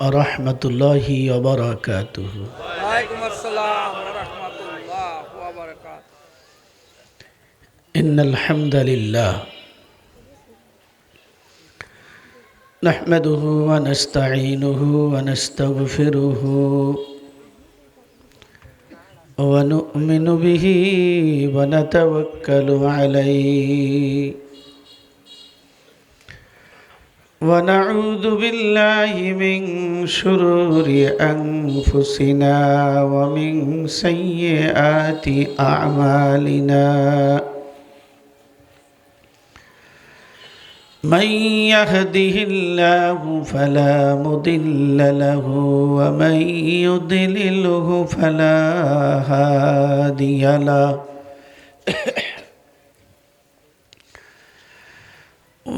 রহমতুল্লাহি ওয়া বারাকাতুহু। ওয়ালাইকুম আসসালাম ওয়া রাহমাতুল্লাহ ওয়া বারাকাতুহু। ইন্নাল হামদালিল্লাহ নাহমাদুহু ওয়া নাস্তাঈনুহু ওয়া নাস্তাগফিরুহু ওয়া নু'মিনু বিহি ওয়া নাতাওয়াক্কালু আলাইহি ونعوذ بالله من شرور أنفسنا ومن سيئات أعمالنا من يهده الله فلا مضل له ومن يضلله فلا هادي له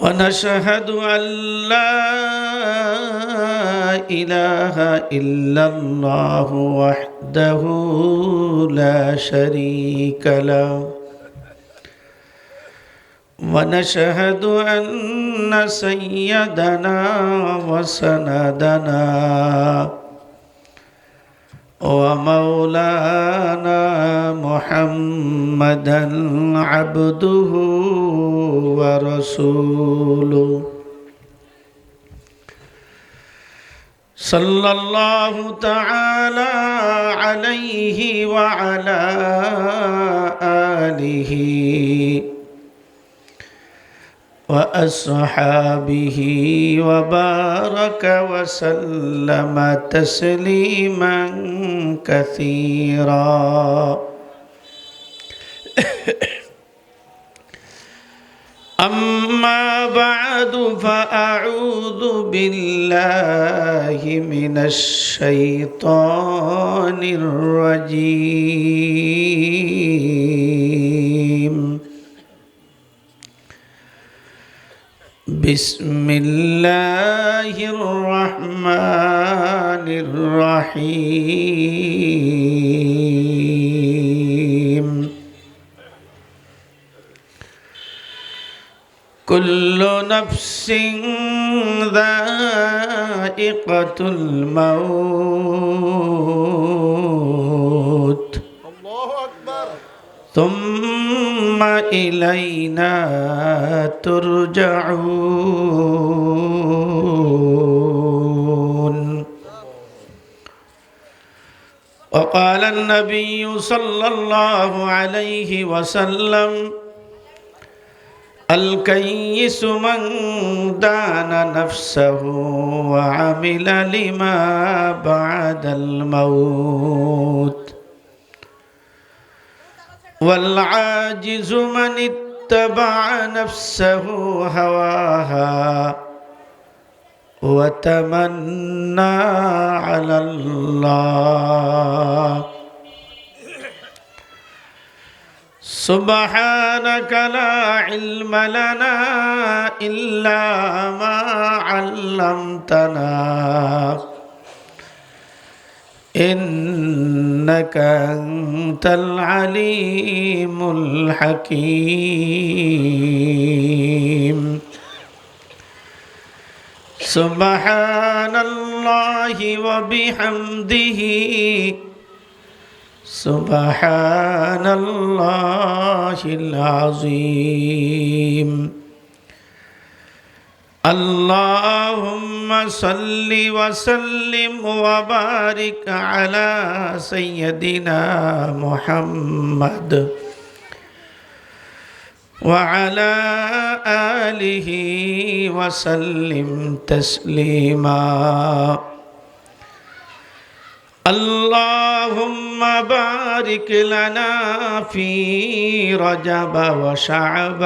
ونشهد أن لا إله إلا الله وحده لا شريك له ونشهد أن سيدنا وسندنا ومولانا محمدا عبده ورسوله صلى الله تعالى عليه وعلى آله وأصحابه وبارك وسلم تسليما كثيرا أما بعد فأعوذ بالله من الشيطان الرجيم بسم الله الرحمن الرحيم كل نفس ذائقة الموت الله أكبر. ثم إلينا ترجعون. وقال النبي صلى الله عليه وسلم الكيس من دان نفسه وعمل لما بعد الموت والعاجز من اتبع نفسه هواها وتمنى على الله. سبحانك لا علم لنا إلا ما علمتنا إنك أنت العليم الحكيم. سبحان الله وبحمده سبحان الله العظيم. اللهم صل وسلم وبارك على سيدنا محمد وعلى آله وسلم تسليما. اللهم بارك لنا في رجب وشعبان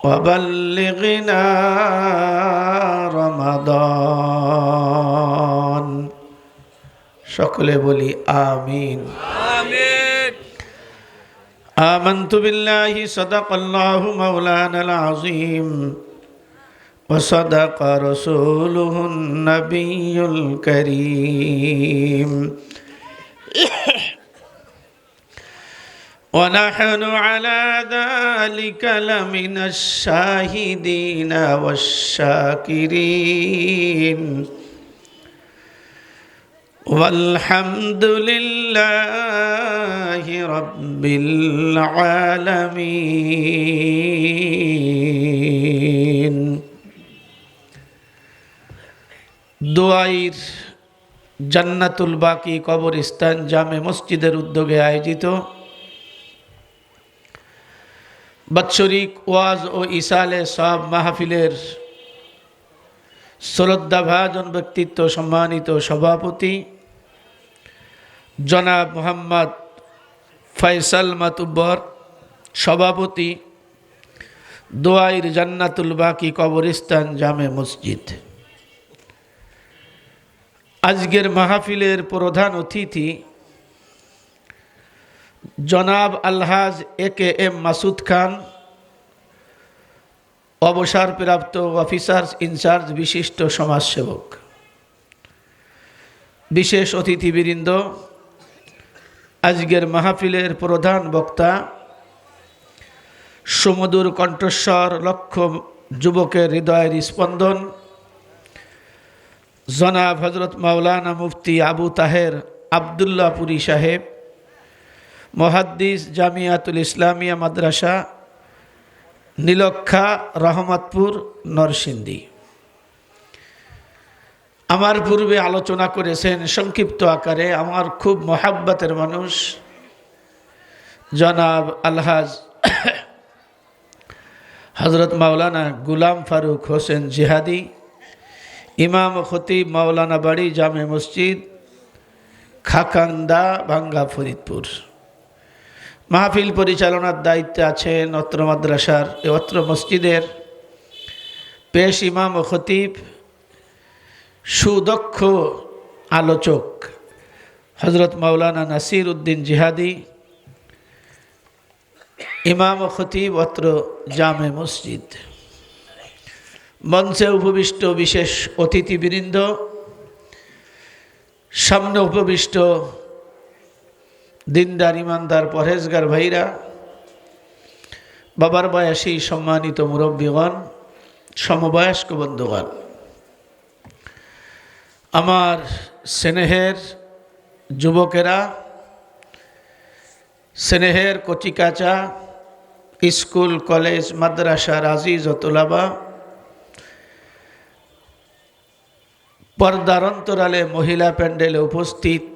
وبلغنا رمضان. সকলে বলি আমিন। آمين. آمنت بالله صدق الله مولانا العظيم وصدق رسوله النبي الكريم ونحن على ذلك لمن الشاهدين والشاكرين والحمد لله رب العالمين দুয়াইর জান্নাতুল বাকি কবরস্থান জামে মসজিদের উদ্যোগে আয়োজিত বাৎসরিক ওয়াজ ও ইসালে সব মাহফিলের শ্রদ্ধাভাজন ব্যক্তিত্ব সম্মানিত সভাপতি জনাব মোহাম্মদ ফয়সাল মাতুব্বর সভাপতি দোয়াইর জান্নাতুল বাকি কবরস্থান জামে মসজিদ। আজকের মাহফিলের প্রধান অতিথি জনাব আলহাজ AKM মাসুদ খান, অবসরপ্রাপ্ত অফিসার ইনচার্জ বিশিষ্ট সমাজসেবক। বিশেষ অতিথিবৃন্দ, আজকের মাহফিলের প্রধান বক্তা, সুমধুর কণ্ঠস্বর, লক্ষ যুবকের হৃদয়ের স্পন্দন, জনাব হজরত মাওলানা মুফতি আবু তাহের আবদুল্লাহপুরী সাহেব, মুহাদ্দিস জামিয়াতুল ইসলামিয়া মাদ্রাসা নীলক্ষা রহমতপুর নরসিংদী। আমার পূর্বে আলোচনা করেছেন সংক্ষিপ্ত আকারে আমার খুব মহাব্বতের মানুষ জনাব আলহাজ হজরত মাওলানা গুলাম ফারুক হোসেন জিহাদি, ইমাম খতিব মাওলানা বাড়ি জামে মসজিদ খাকান্দা ভাঙ্গা ফরিদপুর। মাহফিল পরিচালনার দায়িত্বে আছেন অত্র মাদ্রাসার অত্র মসজিদের পেশ ইমাম ও খতিব, সুদক্ষ আলোচক হজরত মাওলানা নাসির উদ্দিন জিহাদি, ইমাম ও খতিব অত্র জামে মসজিদ। মঞ্চে উপবিষ্ট বিশেষ অতিথিবৃন্দ, সামনে উপবিষ্ট দিনদার ইমানদার পরহেজগার ভাইরা, বাবার বয়সী সম্মানিত মুরব্বীগণ, সমবয়স্ক বন্ধুগণ, আমার স্নেহের যুবকেরা, স্নেহের কচিকাচা, স্কুল কলেজ মাদ্রাসার আজিজ ও তোলাবা, পর্দার অন্তরালে মহিলা প্যান্ডেলে উপস্থিত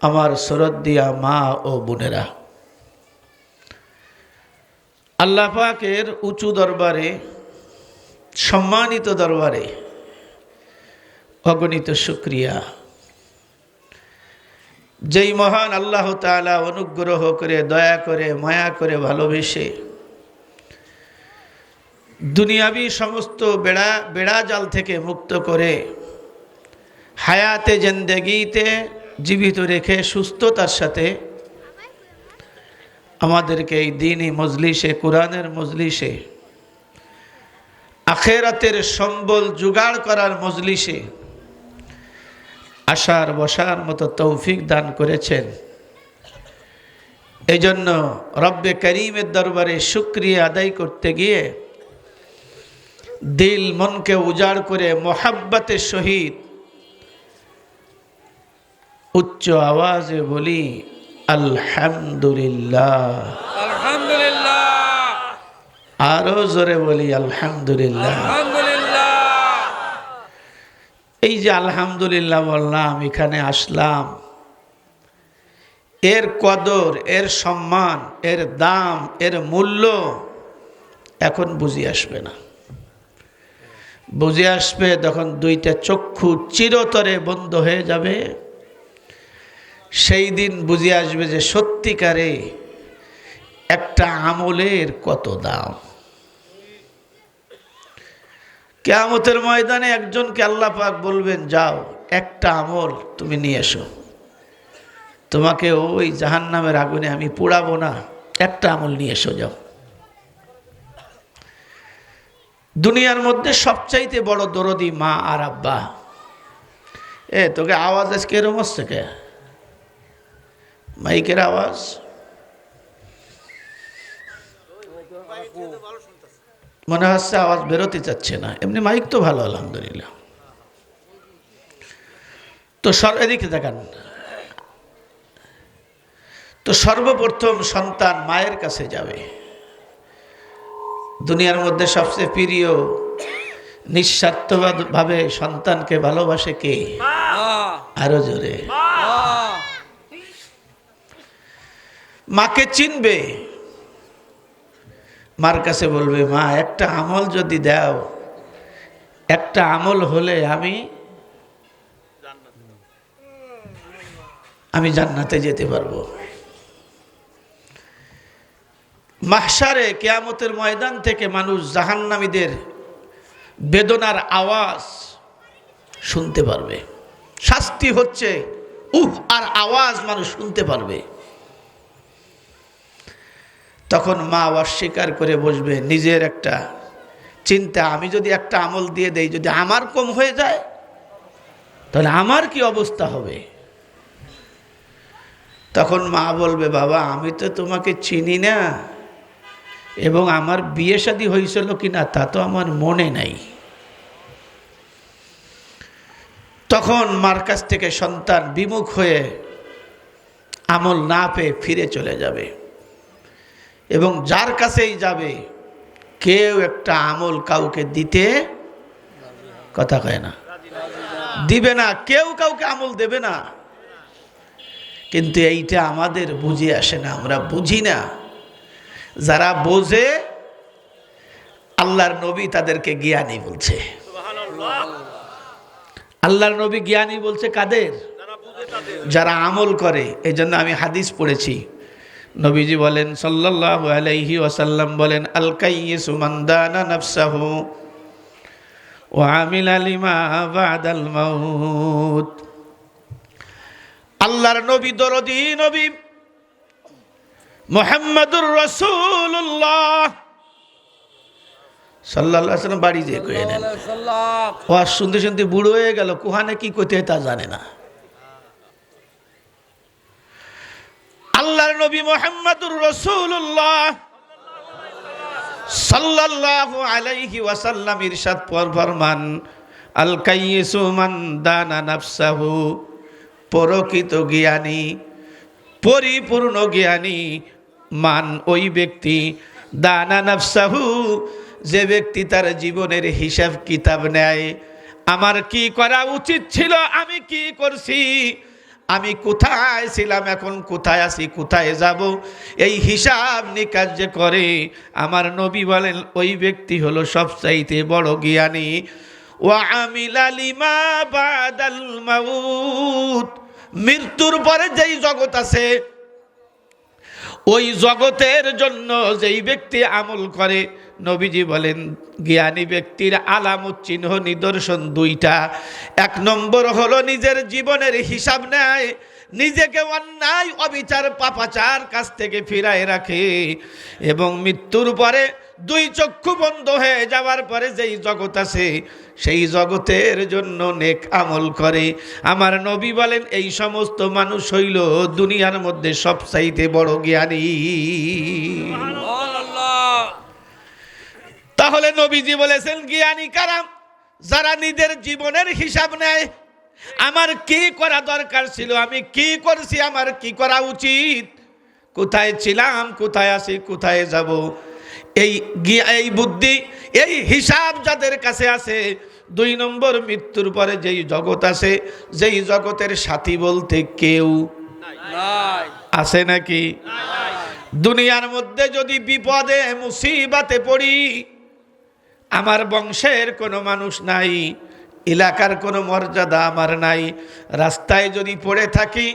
আমার শ্রদ্ধেয়া মা ও বোনেরা, আল্লাহ পাকের উঁচু দরবারে, সম্মানিত দরবারে অগণিত শুকরিয়া। যেই মহান আল্লাহ তাআলা অনুগ্রহ করে, দয়া করে, মায়া করে, ভালোবেসে দুনিয়াবি সমস্ত বেড়া জাল থেকে মুক্ত করে হায়াতে জিন্দেগিতে জীবিত রেখে সুস্থতার সাথে আমাদেরকে এই দ্বীনি মজলিসে, কোরআনের মজলিসে, আখেরাতের সম্বল জোগাড় করার মজলিসে আসার বসার মতো তৌফিক দান করেছেন। এই জন্য রব্বে করিমের দরবারে শুকরিয়া আদায় করতে গিয়ে দিল মনকে উজাড় করে মোহাব্বতের সহিত উচ্চ আওয়াজে বলি আলহামদুলিল্লাহ, আলহামদুলিল্লাহ, আরো জোরে বলি আলহামদুলিল্লাহ। আলহামদুলিল্লাহ। এই যে আলহামদুলিল্লাহ বললাম, এখানে আসলাম, এর কদর, এর সম্মান, এর দাম, এর মূল্য এখন বুঝে আসবে না। বুঝে আসবে তখন দুইটা চক্ষু চিরতরে বন্ধ হয়ে যাবে। সেই দিন বুঝে আসবে যে সত্যিকারে একটা আমলের কত দাম। কিয়ামতের ময়দানে একজনকে আল্লাহ পাক বলবেন, যাও একটা আমল তুমি নিয়ে এসো, তোমাকে ওই জাহান্নামের আগুনে আমি পোড়াবো না, একটা আমল নিয়ে এসো, যাও। দুনিয়ার মধ্যে সবচাইতে বড় দরদি মা আর আব্বা। তোকে আওয়াজ আজকে এরম হচ্ছে কে? মাইকের আওয়াজ। মনে হচ্ছে আওয়াজ বেরোতে চাচ্ছে না, এমনি মাইক তো ভালো আলহামদুলিল্লাহ। তো এদিকে দেখান। তো সর্বপ্রথম সন্তান মায়ের কাছে যাবে। দুনিয়ার মধ্যে সবচেয়ে প্রিয় নিঃস্বার্থভাবে সন্তানকে ভালোবাসে কে? আরো জোরে। মাকে চিনবে, মার কাছে বলবে, মা একটা আমল যদি দাও, একটা আমল হলে আমি জান্নাতে যেতে পারবো। মাহশারে কিয়ামতের ময়দান থেকে মানুষ জাহান্নামীদের বেদনার আওয়াজ শুনতে পারবে। শাস্তি হচ্ছে আর আওয়াজ মানুষ শুনতে পারবে। তখন মা অস্বীকার করে বসবে। নিজের একটা চিন্তা, আমি যদি একটা আমল দিয়ে দেই, যদি আমার কম হয়ে যায় তাহলে আমার কি অবস্থা হবে? তখন মা বলবে, বাবা আমি তো তোমাকে চিনি না, এবং আমার বিয়ে শাদী হয়েছিল কিনা তা তো আমার মনে নাই। তখন মার কাছ থেকে সন্তান বিমুখ হয়ে আমল না পেয়ে ফিরে চলে যাবে, এবং যার কাছেই যাবে কেউ একটা আমল কাউকে দিতে, কথা কয় না, দিবে না, কেউ কাউকে আমল দেবে না। কিন্তু এইটা আমাদের বুঝে আসে না, আমরা বুঝি না। যারা বোঝে, আল্লাহর নবী তাদেরকে জ্ঞানী বলছে। আল্লাহর নবী জ্ঞানী বলছে কাদের? যারা আমল করে। এই জন্য আমি হাদিস পড়েছি, নবীজি বলেন সাল্লাল্লাহু আলাইহি ওয়াসাল্লাম বলেন, আল কাইয়িসু মান দানা নাফসাহু ওয়া আমিলা লিমা বাদাল মাউত। আল্লাহর নবী দরদি নবী মুহাম্মাদুর রাসূলুল্লাহ সাল্লাল্লাহু আলাইহি ওয়াসাল্লাম বাড়ি যেয়ে কয়ে নেন। ওয়াজ শুনতে শুনতে বুড়ো হয়ে গেল, কোহানে কি কইতে তা জানে না। আল্লাহর নবী মুহাম্মাদুর রাসূলুল্লাহ সাল্লাল্লাহু আলাইহি ওয়াসাল্লাম ইরশাদ ফরমান, আল কাইয়িসু মান দানা নাফসাহু, প্রকৃত জ্ঞানী, পরিপূর্ণ জ্ঞানী মান ওই ব্যক্তি, দানা নাফসাহু, যে ব্যক্তি তার জীবনের হিসাব কিতাব নেয়। আমার কি করা উচিত ছিল, আমি কি করছি, আমি কোথায় ছিলাম, এখন কোথায় আছি, কোথায় যাব, এই হিসাব নিকাশ যে করে, আমার নবী বলেন ওই ব্যক্তি হলো সবচাইতে বড় জ্ঞানী। ওয়া আমিলা লিমা বাদাল মাউত, মৃত্যুর পরে যেই জগৎ আছে ওই জগতের জন্য যেই ব্যক্তি আমল করে, নবীজি বলেন জ্ঞানী ব্যক্তির আলামত চিহ্ন নিদর্শন দুইটা। এক নম্বর হলো নিজের জীবনের হিসাব নেয়, নিজেকে অন্যায় অবিচার পাপাচার কাছ থেকে ফিরায় রাখে, এবং মৃত্যুর পরে দুই চক্ষু বন্ধ হয়ে যাওয়ার পরে যেই জগৎ আছে সেই জগতের জন্য নেক আমল করে। আমার নবী বলেন এই সমস্ত মানুষ হইল দুনিয়ার মধ্যে সবচাইতে বড় জ্ঞানী। তাহলে নবীজি বলেছেন জ্ঞানী কারা? যারা নিজের জীবনের হিসাব নেয়, আমার কি করা দরকার ছিল, আমি কি করছি, আমার কি করা উচিত, কোথায় ছিলাম, কোথায় আছি, কোথায় যাব, এই বুদ্ধি, এই হিসাব যাদের কাছে আছে। দুই নম্বর, মৃত্যুর পরে যেই জগৎ আছে, যেই জগতের সাথী বলতে কেউ আছে নাকি? দুনিয়ার মধ্যে যদি বিপদে মুসিবতে পড়ি, আমার বংশের কোনো মানুষ নাই, এলাকার কোনো মর্যাদা আমার নাই, রাস্তায় যদি পড়ে থাকি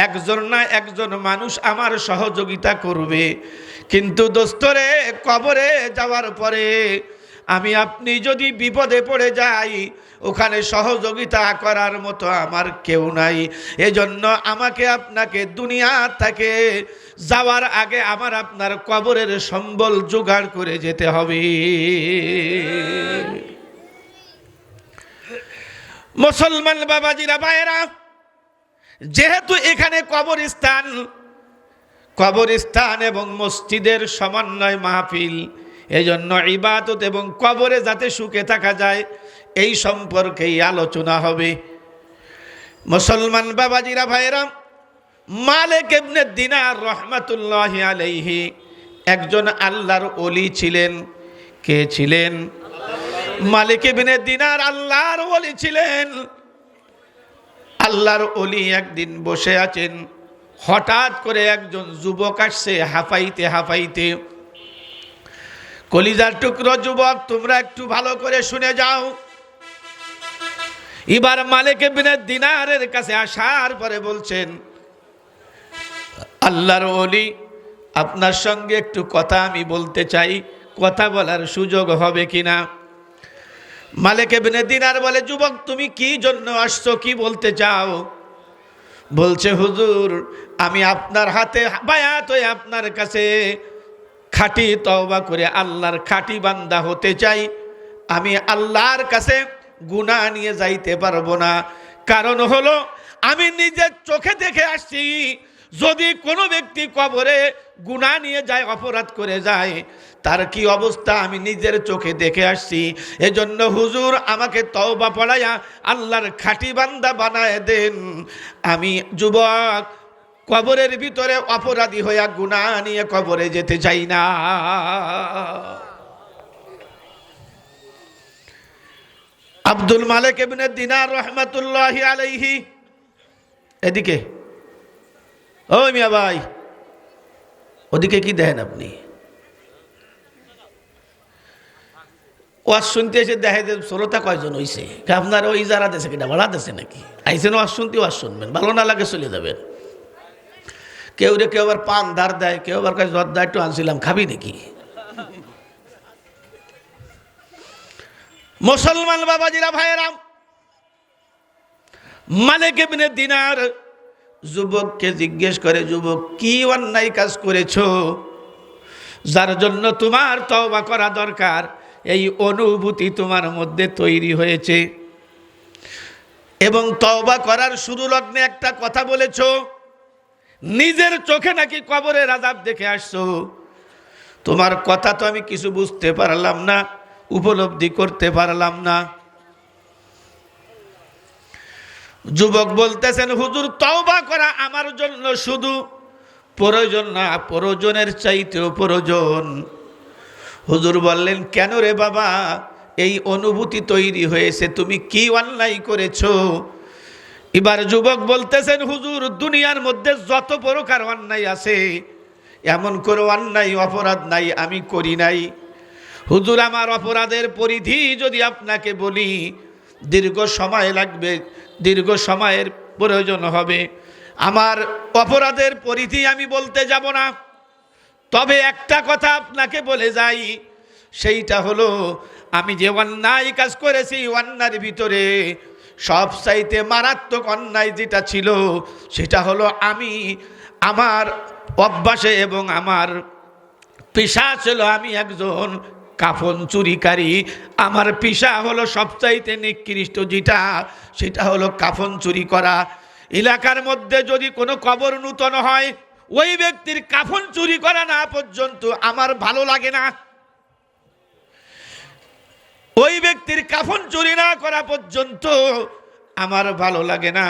একজন না একজন মানুষ আমার সহযোগিতা করবে, কিন্তু দোস্তরে কবরে যাওয়ার পরে আমি আপনি যদি বিপদে পড়ে যাই, ওখানে সহযোগিতা করার মতো আমার কেউ নাই। এজন্য আমাকে আপনাকে দুনিয়া থেকে যাওয়ার আগে আমার আপনার কবরের সম্বল জোগাড় করে যেতে হবে। মুসলমান বাবাজিরা ভাইয়েরা, যেহেতু এখানে কবরস্থান এবং মসজিদের সমন্বয় মাহফিল, এই জন্য ইবাদত এবং কবরে যাতে সুখে থাকা যায় এই সম্পর্কেই আলোচনা হবে। মুসলমান বাবাজিরা ভাইরা, মালিক ইবনে দিনার রহমাতুল্লাহি আলাইহি একজন আল্লাহর ওলি ছিলেন। কে ছিলেন? মালিক ইবনে দিনার আল্লাহর ওলি ছিলেন। আল্লাহর ওলি একদিন বসে আছেন, হঠাৎ করে একজন যুবক আসছে হাঁপাইতে হাঁপাইতে। কলিজার টুকরো যুবক, তোমরা একটু ভালো করে শুনে যাও। এবার মালিক ইবনে দিনারের কাছে আসার পরে বলছেন, আল্লাহর ওলি, আপনার সঙ্গে একটু কথা আমি বলতে চাই, কথা বলার সুযোগ হবে কিনা? মালিক ইবনে দিনার বলে, যুবক তুমি কি জন্য আসছো, কি বলতে চাও? বলছে, হুজুর আমি আপনার হাতে বায়াত হয়ে আপনার কাছে খাঁটি তওবা করে আল্লাহর খাঁটি বান্দা হতে চাই। আমি আল্লাহর কাছে গুনাহ নিয়ে যাইতে পারবো না। কারণ হলো আমি নিজের চোখে দেখে আসছি, যদি কোনো ব্যক্তি কবরে গুনাহ নিয়ে যায়, অপরাধ করে যায়, তার কি অবস্থা আমি নিজের চোখে দেখে আসছি। এজন্য হুজুর আমাকে তওবা পড়াইয়া আল্লাহর খাঁটি বান্দা বানায় দেন। আমি যুবক কবরের ভিতরে অপরাধী হইয়া গুনাহ নিয়ে কবরে যেতে চাই না। আব্দুল মালিক ইবনে দিনার রহমাতুল্লাহি আলাইহি, এদিকে ও মিয়া ভাই, ওদিকে কি দেখেন আপনি? ওয়াজ শুনতে এসে দেখে যে শ্রোতা কয়জন হইছে, আপনার ওই যারা দেশে কিনা ভাড়া দেশে নাকি আইসেন ওয়াজ শুনতে, ওয়াজ শুনবেন, ভালো না লাগে চলে যাবেন। কেউ রে কেউ আবার পান ধার দেয়, কেউ আবার কাছে জর্দা একটু আনছিলাম, খাবি নাকি? মুসলমান বাবাজিরা ভাইয়েরাম, মালিক ইবনে দিনার যুবককে জিজ্ঞেস করে, যুবক কি অন্যায় কাজ করেছো যার জন্য তোমার তওবা করা দরকার? এই অনুভূতি তোমার মধ্যে তৈরি হয়েছে এবং তওবা করার শুরু লগ্নে একটা কথা বলেছো, নিজের চোখে নাকি কবরের আযাব দেখে আসছো। তোমার কথা তো আমি কিছু বুঝতে পারলাম না, উপলব্ধি করতে পারলাম না। যুবক বলতেছেন, হুজুর তওবা করা আমার জন্য শুধু প্রয়োজন না, প্রয়োজনের চাইতেও প্রয়োজন। হুজুর বললেন, কেন রে বাবা এই অনুভূতি তৈরি হয়েছে, তুমি কি অন্যায় করেছো? এবার যুবক বলতেছেন, হুজুর দুনিয়ার মধ্যে যত প্রকার অন্যায় আছে এমন কোনো অন্যায় অপরাধ নাই আমি করি নাই। হুজুর আমার অপরাধের পরিধি যদি আপনাকে বলি দীর্ঘ সময় লাগবে, দীর্ঘ সময়ের প্রয়োজন হবে। আমার অপরাধের পরিধি আমি বলতে যাব না, তবে একটা কথা আপনাকে বলে যাই, সেইটা হলো আমি যে অন্যায় কাজ করেছি, অন্যায়ের ভিতরে সবচাইতে মারাত্মক অন্যায় যেটা ছিল সেটা হলো আমি আমার অভ্যাসে এবং আমার পেশা ছিল আমি একজন কাফন চুরিকারী। আমার পেশা হলো সবচাইতে নিকৃষ্ট যেটা, সেটা হলো কাফন চুরি করা। এলাকার মধ্যে যদি কোনো কবর নূতন হয়, ওই ব্যক্তির কাফন চুরি করা না পর্যন্ত আমার ভালো লাগে না। ওই ব্যক্তির কাফন চুরি না করা পর্যন্ত আমার ভালো লাগে না।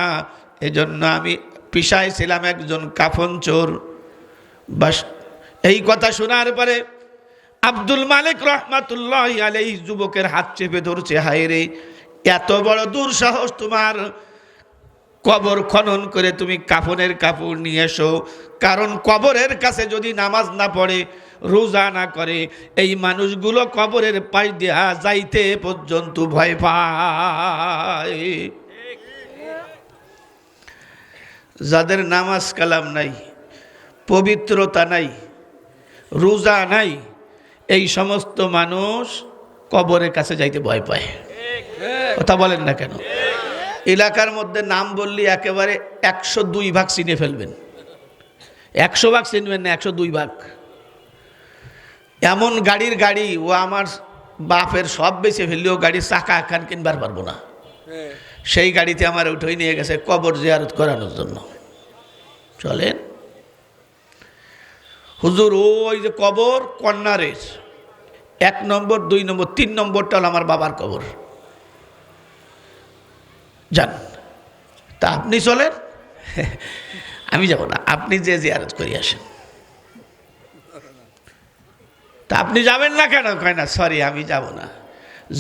এজন্য আমি পেশায় ছিলাম একজন কাফন চোর। বাস এই কথা শোনার পরে আব্দুল মালিক রহমাতুল্লাহি আলাইহি যুবকের হাত চেপে ধরছে, হায় রে এত বড় দুঃসাহস তোমার, কবর খনন করে তুমি কাফনের কাপড় নিয়ে এসো। কারণ কবরের কাছে যদি নামাজ না পড়ে, রোজা না করে, এই মানুষগুলো কবরের পাশ দিয়া যাইতে পর্যন্ত ভয় পায়। যাদের নামাজ কালাম নাই, পবিত্রতা নাই, রোজা নাই, এই সমস্ত মানুষ কবরের কাছে যাইতে ভয় পায়। কথা বলেন না কেন? এলাকার মধ্যে নাম বললে একেবারে 102 ভাগ চিনে ফেলবেন। 100 ভাগ চিনবেন না, 102 ভাগ। এমন গাড়ির গাড়ি, ও আমার বাপের সব বেঁচে ফেললেও গাড়ির চাকা খান কিনবার পারবো না, সেই গাড়িতে আমার উঠেই নিয়ে গেছে কবর জিয়ারত করানোর জন্য। চলেন হুজুর, ওই যে কবর কর্নারের 1 নম্বর 2 নম্বর 3 নম্বরটা হলো আমার বাবার কবর। যান, তা আপনি চলেন, আমি যাব না, আপনি যে জিয়ারত করে আসেন। তা আপনি যাবেন না কেন? কয় না, সরি আমি যাব না।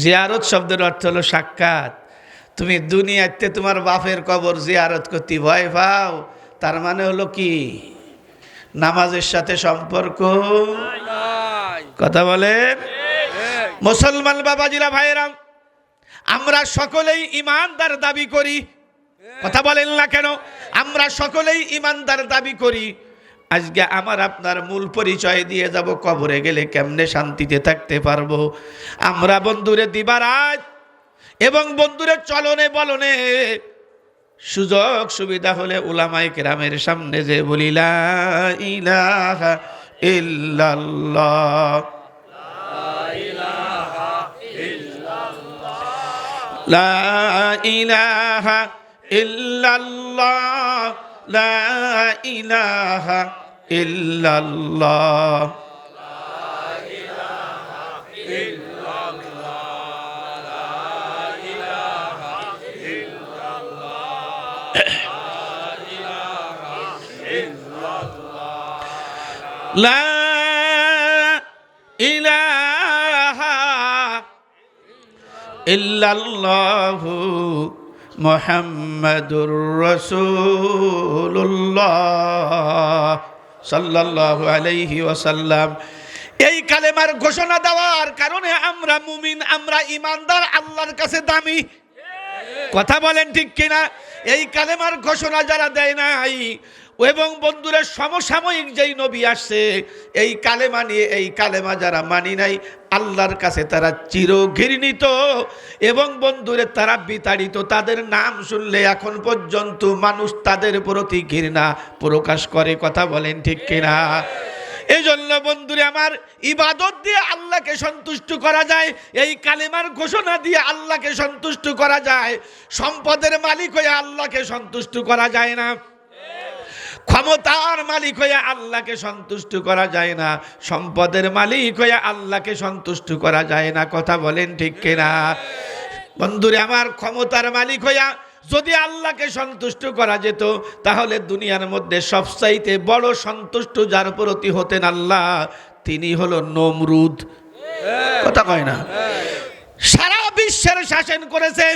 জিয়ারত শব্দের অর্থ হলো সাক্ষাৎ। তুমি দুনিয়াতে তোমার বাপের কবর জিয়ারত করতে ভয় পাও, তার মানে হলো কি নামাজের সাথে সম্পর্ক। কথা বলেন মুসলমান বাবাজিরা ভাইয়েরা, আমরা সকলেই ইমানদার দাবি করি। কথা বলেন না কেন? আমরা সকলেই ইমানদার দাবি করি। আজকে আমার আপনার মূল পরিচয় দিয়ে যাব, কবরে গেলে কেমনে শান্তিতে থাকতে পারবো। আমরা বন্ধুরে দিবারাত এবং বন্ধুরে চলনে বলনে সুযোগ সুবিধা হলে উলামায়ে কেরামের সামনে যে বলি লা ইলাহা ইল্লাল্লাহ, লা ইলাহা ইল্লাল্লাহ, লা ইলাহা ইল্লাল্লাহ, লা ইলাহা ইল্লাল্লাহু মুহাম্মাদুর রাসূলুল্লাহ সাল্লাল্লাহু আলাইহি ওয়াসাল্লাম। এই কালেমার ঘোষণা দেওয়ার কারণে আমরা মুমিন, আমরা ইমানদার, আল্লাহর কাছে দামি। কথা বলেন ঠিক কিনা? এই কালেমার ঘোষণা যারা দেয় নাই এবং বন্ধুরা সমসাময়িক যেই নবী আসছে এই কালেমা নিয়ে, এই কালেমা যারা মানি নাই, আল্লাহর কাছে তারা চির ঘৃণিত এবং বন্ধুরে তারা বিতাড়িত। তাদের নাম শুনলে এখন পর্যন্ত মানুষ তাদের প্রতি ঘৃণা প্রকাশ করে। কথা বলেন ঠিক কিনা? এই জন্য বন্ধুরে আমার, ইবাদত দিয়ে আল্লাহকে সন্তুষ্ট করা যায়, এই কালেমার ঘোষণা দিয়ে আল্লাহকে সন্তুষ্ট করা যায়। সম্পদের মালিক হয়ে আল্লাহকে সন্তুষ্ট করা যায় না, ক্ষমতার মালিক হয়ে আল্লাহকে সন্তুষ্ট করা যায় না, সম্পদের মালিক হয়ে আল্লাহকে সন্তুষ্ট করা যায় না। কথা বলেন ঠিক কিনা? বন্ধুরে আমার, ক্ষমতার মালিক হইয়া যদি আল্লাহকে সন্তুষ্ট করা যেত তাহলে দুনিয়ার মধ্যে সবচাইতে বড় সন্তুষ্ট যার প্রতি হতেন আল্লাহ, তিনি হলো নমরুদ। কথা কয় না? সারা বিশ্বের শাসন করেছে,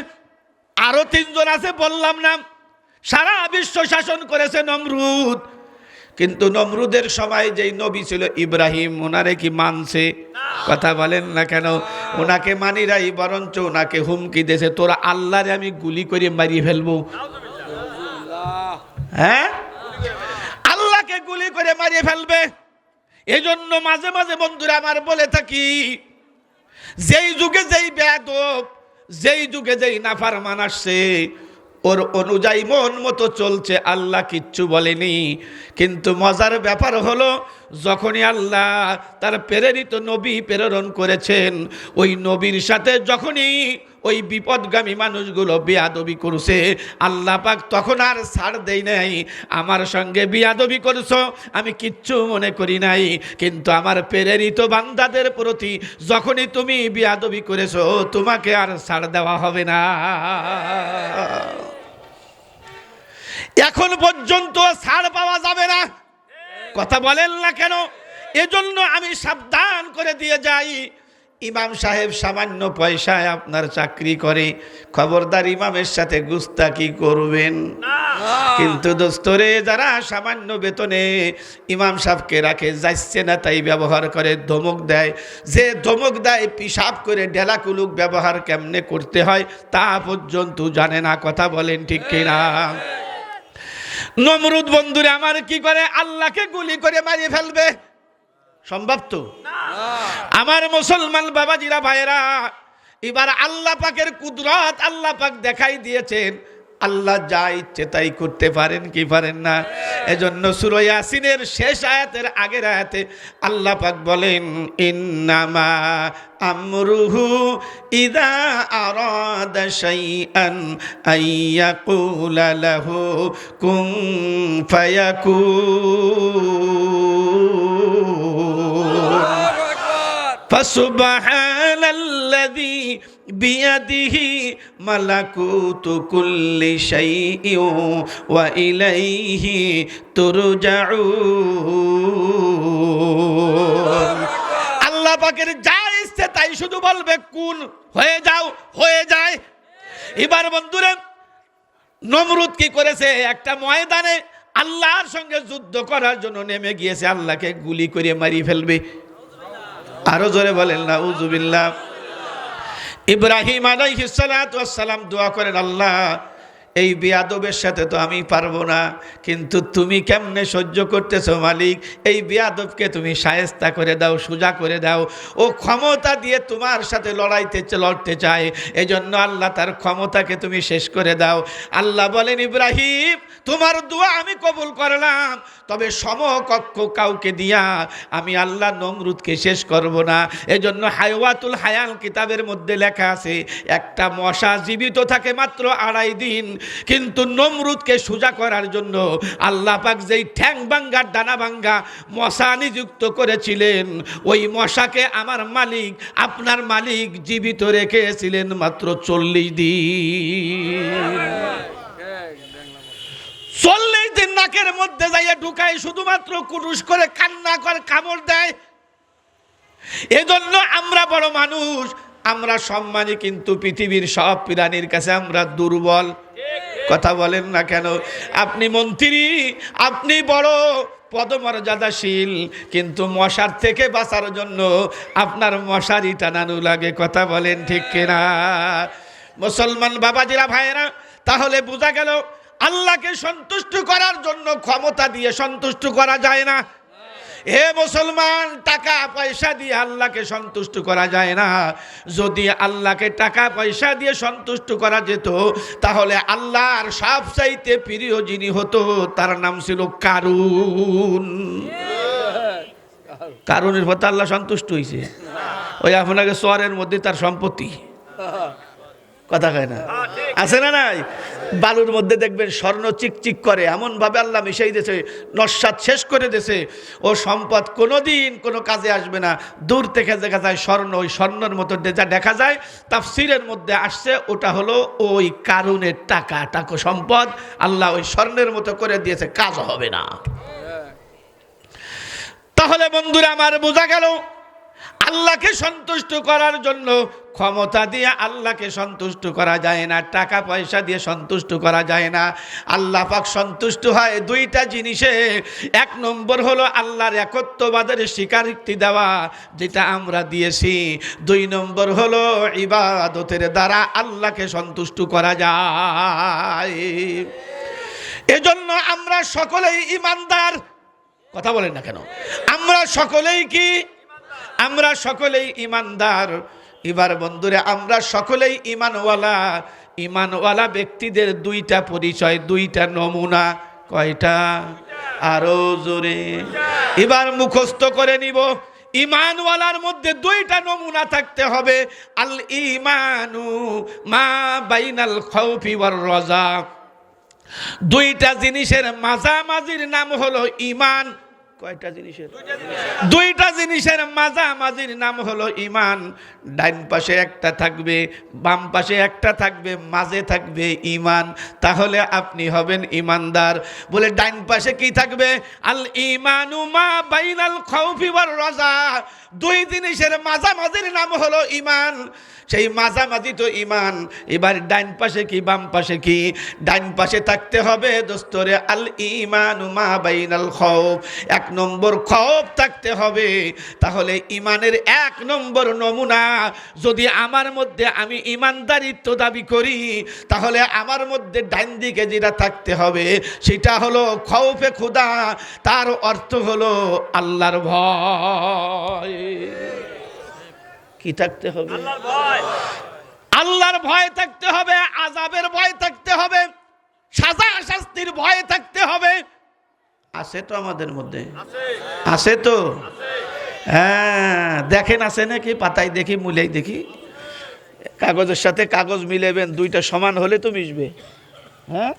আরো 3 জন আছে বললাম না, সারা বিশ্ব শাসন করেছে নমরুদ। কিন্তু নমরুদের সময় যেই নবী ছিল ইব্রাহিম, ওনারে কি মানছে? কথা বলেন না কেন? ওনাকে মানি নাই, বরঞ্চ ওনাকে হুমকি দিয়েছে, তোরা আল্লাহরে আমি গুলি করে মারিয়ে ফেলবো। হ্যাঁ, আল্লাহকে গুলি করে মারিয়ে ফেলবে। এই জন্য মাঝে মাঝে বন্ধুরা আমার বলে থাকি, যেই যুগে যেই বেয়াদব, যেই যুগে যেই নাফরমান আসছে, ওর অনুযায়ী মন মতো চলছে, আল্লাহ কিচ্ছু বলেনি। কিন্তু মজার ব্যাপার হলো, যখনই আল্লাহ তার প্রেরিত নবী প্রেরণ করেছেন, ওই নবীর সাথে যখনই ওই বিপদগামী মানুষগুলো বেয়াদবি করছে, আল্লাহ পাক তখন আর ছাড় দেয় নাই। আমার সঙ্গে বেয়াদবি করছো আমি কিচ্ছু মনে করি নাই, কিন্তু আমার প্রেরিত বান্দাদের প্রতি যখনই তুমি বেয়াদবি করেছো, তোমাকে আর ছাড় দেওয়া হবে না। এখন পর্যন্ত ছাড় পাওয়া যাবে না। কথা বলেন না কেন? এজন্য আমি সাবধান করে দিয়ে যাই, ইমাম সাহেব সামান্য পয়সায় আপনার চাকরি করে, খবরদার ইমামের সাথে গুস্তাকি করবেন না। কিন্তু দোস্তরে, যারা সামান্য বেতনে ইমাম সাহেবকে রাখে, যাচ্ছে না তাই ব্যবহার করে, ধমক দেয়, যে ধমক দেয় পিশাব করে ঢেলাকুলুক ব্যবহার কেমনে করতে হয় তা পর্যন্ত জানে না। কথা বলেন ঠিক কিনা? নমরুদ বন্ধুরে আমার কি করে? আল্লাহকে গুলি করে মারিয়ে ফেলবে। সম্ভব তো? আমার মুসলমান বাবাজিরা ভাইরা, এবার আল্লাহ পাকের কুদরত আল্লাহ পাক দেখাই দিয়েছেন। আল্লাহ যা ইচ্ছে তাই করতে পারেন কি পারেন না? এজন্য সূরা ইয়াসিনের শেষ আয়াতের আগের আয়াতে আল্লাহ পাক বলেন, ইন্নামা আমরুহু ইযা আরাদা শাইআন আইয়াকুলা লাহু কুন ফায়াকুন। ফাসুবহানাল্লাযী বিয়াদিহি মালাকুতু কুল্লি শাইইন ওয়া ইলাইহি তুরজাউন। আল্লাহ পাকের যা ইচ্ছে তাই শুধু বলবে কুন, হয়ে যাও, হয়ে যায়। এবার বন্ধুরা নমরুদ কি করেছে, একটা ময়দানে আল্লাহর সঙ্গে যুদ্ধ করার জন্য নেমে গিয়েছে, আল্লাহকে গুলি করে মারি ফেলবে। আরো জোরে বলেন নাউযুবিল্লাহ। ইব্রাহিম আলাইহিস সালাতু ওয়াস সালাম দোয়া করেন, আল্লাহ এই বেয়াদবের সাথে তো আমি পারবো না, কিন্তু তুমি কেমনে সহ্য করতেছো মালিক, এই বেয়াদবকে তুমি শায়েস্তা করে দাও, সোজা করে দাও। ও ক্ষমতা দিয়ে তোমার সাথে লড়তে চায়, এজন্য আল্লাহ তার ক্ষমতাকে তুমি শেষ করে দাও। আল্লাহ বলেন, ইব্রাহিম তোমার দোয়া আমি কবুল করলাম, তবে সমকক্ষ কাউকে দিয়া আমি আল্লাহ নমরুদকে শেষ করব না। এজন্য হায়াতুল হায়াল কিতাবের মধ্যে লেখা আছে, একটা মশা জীবিত থাকে মাত্র 2.5 দিন, কিন্তু নমরুদকে সোজা করার জন্য আল্লাহ পাক যেই ঠ্যাং ভাঙ্গা ডানা ভাঙ্গা মশা নিযুক্ত করেছিলেন, ওই মশাকে আমার মালিক, আপনার মালিক জীবিত রেখেছিলেন মাত্র 40 দিন। 40 দিন নাকের মধ্যে যাইয়া ঢুকায়, শুধুমাত্র কুটুস করে কান্না করে কামড় দেয়। এজন্য আমরা বড় মানুষ, আমরা সম্মানী, কিন্তু পৃথিবীর সব প্রাণীর কাছে আমরা দুর্বল। কথা বলেন না কেন? আপনি মন্ত্রী, আপনি বড় পদমর্যাদাশীল, কিন্তু মশার থেকে বাঁচার জন্য আপনার মশারি টানানো লাগে। কথা বলেন ঠিক কিনা? মুসলমান বাবাজিরা, ভাইয়েরা, তাহলে বোঝা গেল আল্লাহকে সন্তুষ্ট করার জন্য ক্ষমতা দিয়ে সন্তুষ্ট করা যায় না। হে মুসলমান, টাকা পয়সা দিয়ে আল্লাহকে সন্তুষ্ট করা যায় না। যদি আল্লাহকে টাকা পয়সা দিয়ে সন্তুষ্ট করা যেত, তাহলে আল্লাহর সবচাইতে প্রিয় যিনি হতো, তার নাম ছিল কারুন। কারুনের প্রতি আল্লাহ সন্তুষ্ট হয়েছে। ওই আপনাকে শহরের মধ্যে তার সম্পত্তি, কথা কয় না, আছে না নাই? বালুর মধ্যে দেখবেন স্বর্ণ চিকচিক করে, এমন ভাবে আল্লাহ মিশাই দিয়েছে, নস্বাত শেষ করে দিয়েছে। ও সম্পদ কোনোদিন কোনো কাজে আসবে না। দূর থেকে দেখা যায় স্বর্ণ, ওই স্বর্ণের মতো যা দেখা যায়, তাফসীরের মধ্যে আসছে ওটা হলো ওই কারুনের টাকা সম্পদ। আল্লাহ ওই স্বর্ণের মতো করে দিয়েছে, কাজ হবে না। তাহলে বন্ধুরা আমার, বোঝা গেল আল্লাহকে সন্তুষ্ট করার জন্য ক্ষমতা দিয়ে আল্লাহকে সন্তুষ্ট করা যায় না, টাকা পয়সা দিয়ে সন্তুষ্ট করা যায় না। আল্লাহ পাক সন্তুষ্ট হয় 2টা জিনিসে। 1 নম্বর হলো আল্লাহর একত্ববাদের স্বীকারোক্তি দেওয়া, যেটা আমরা দিয়েছি। 2 নম্বর হলো ইবাদতের দ্বারা আল্লাহকে সন্তুষ্ট করা যায়। এজন্য আমরা সকলেই ঈমানদার। কথা বলেন না কেন? আমরা সকলেই কি? আমরা সকলেই ঈমানদার। এবার বন্ধুরা, আমরা সকলেই ঈমানওয়ালা। ঈমানওয়ালা ব্যক্তিদের 2টা পরিচয়, 2টা নমুনা। কয়টা? আরো জোরে। এবার মুখস্থ করে নিব। ঈমানওয়ালার মধ্যে 2টা নমুনা থাকতে হবে। আল ঈমানু মা বাইনাল খাউফি ওয়ার রাজা। 2টা জিনিসের মাঝামাঝির নাম হলো ঈমান। কয়টা জিনিসের? 2টা জিনিসের মাঝামাঝির নাম হলো ঈমান। ডাইন পাশে একটা থাকবে, বাম পাশে একটা থাকবে, মাঝে থাকবে ঈমান। তাহলে আপনি হবেন ঈমানদার। বলে ডাইন পাশে কি থাকবে? আল ঈমানু মা বাইনাল খাউফি ওয়ার রাজা। 2 জিনিসের মাঝামাঝির নাম হলো ঈমান। সেই মাঝামাঝি তো ঈমান। এবার ডাইন পাশে কি, বাম পাশে কি? ডাইন পাশে থাকতে হবে দোস্তরে আল ঈমানু মা বাইনাল খাউফ। 1 নম্বর খৌফ থাকতে হবে। তাহলে ঈমানের 1 নম্বর নমুনা, যদি আমার মধ্যে আমি ঈমানদারিত্ব দাবি করি, তাহলে আমার মধ্যে ডাইন দিকে যেটা থাকতে হবে সেটা হলো খৌফে খুদা। তার অর্থ হলো আল্লাহর ভয়। কি থাকতে হবে? আল্লাহর ভয় থাকতে হবে, আযাবের ভয় থাকতে হবে, সাজা শাস্তির ভয় থাকতে হবে। আছে তো আমাদের মধ্যে? আছে তো? হ্যাঁ, দেখেন আছে নাকি? পাতায় দেখি, মূলেই দেখি। কাগজের সাথে কাগজ মিলেবেন, 2টা সমান হলে তো মিশবে। হ্যাঁ,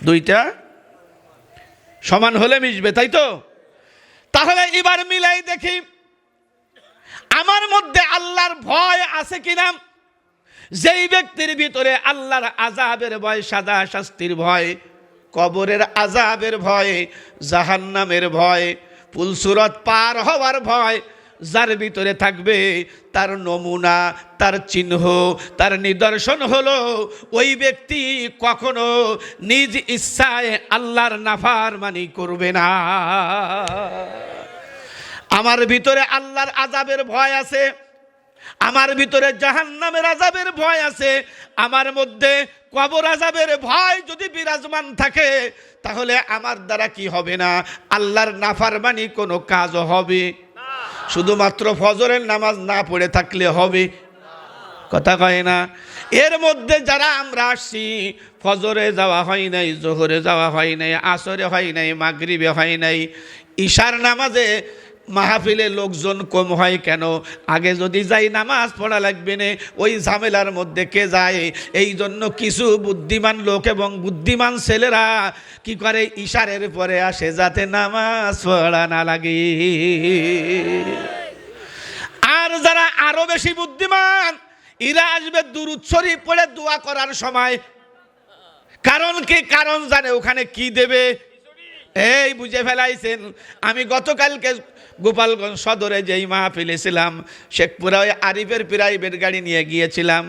2টা সমান হলে মিশবে, তাই তো? তাহলে এবার মিলাই দেখি। আমার মধ্যে আল্লাহর ভয় আছে কিনা? যেই ব্যক্তির ভিতরে আল্লাহর আযাবের ভয়, সাজা শাস্তির ভয়, কবরের আযাবের ভয়, জাহান্নামের ভয়, পুলসুরত পার হওয়ার ভয় যার ভিতরে থাকবে, তার নমুনা, তার চিহ্ন, তার নিদর্শন হলো ওই ব্যক্তি কখনো নিজ ইচ্ছায় আল্লাহর নাফরমানি করবে না। আমার ভিতরে আল্লাহর আযাবের ভয় আছে, আমার ভিতরে জাহান্নামের আযাবের ভয় আছে, আমার মধ্যে কবর আযাবের ভয় যদি বিরাজমান থাকে, তাহলে আমার দ্বারা কি হবে না? আল্লাহর নাফরমানি কোনো কাজ হবে? শুধুমাত্র ফজরের নামাজ না পড়ে থাকলে হবে? কথা কয় না? এর মধ্যে যারা আমরা আসছি, ফজরে যাওয়া হয় নাই, জোহরে যাওয়া হয় নাই, আসরে হয় নাই, মাগরিবে হয় নাই, ঈশার নামাজে মাহফিলে লোকজন কম হয় কেন? আগে যদি যাই নামাজ পড়া লাগবে না, ওই ঝামেলার মধ্যে কে যায়? এই জন্য কিছু বুদ্ধিমান লোক এবং বুদ্ধিমান ছেলেরা কি করে? ইশারের পরে আসে যাতে নামাজ পড়া না লাগে। আর যারা আরো বেশি বুদ্ধিমান, এরা আসবে দুরূদ শরীফ পড়ে দোয়া করার সময়। কারণ কি? কারণ জানে ওখানে কি দেবে। এই বুঝে ফেলাইছেন। আমি গতকালকে গোপালগঞ্জ সদরে যেই মাহফিলে ছিলাম, শেখপুরা ওই আরিফের প্রাইভেট গাড়ি নিয়ে গিয়েছিলাম,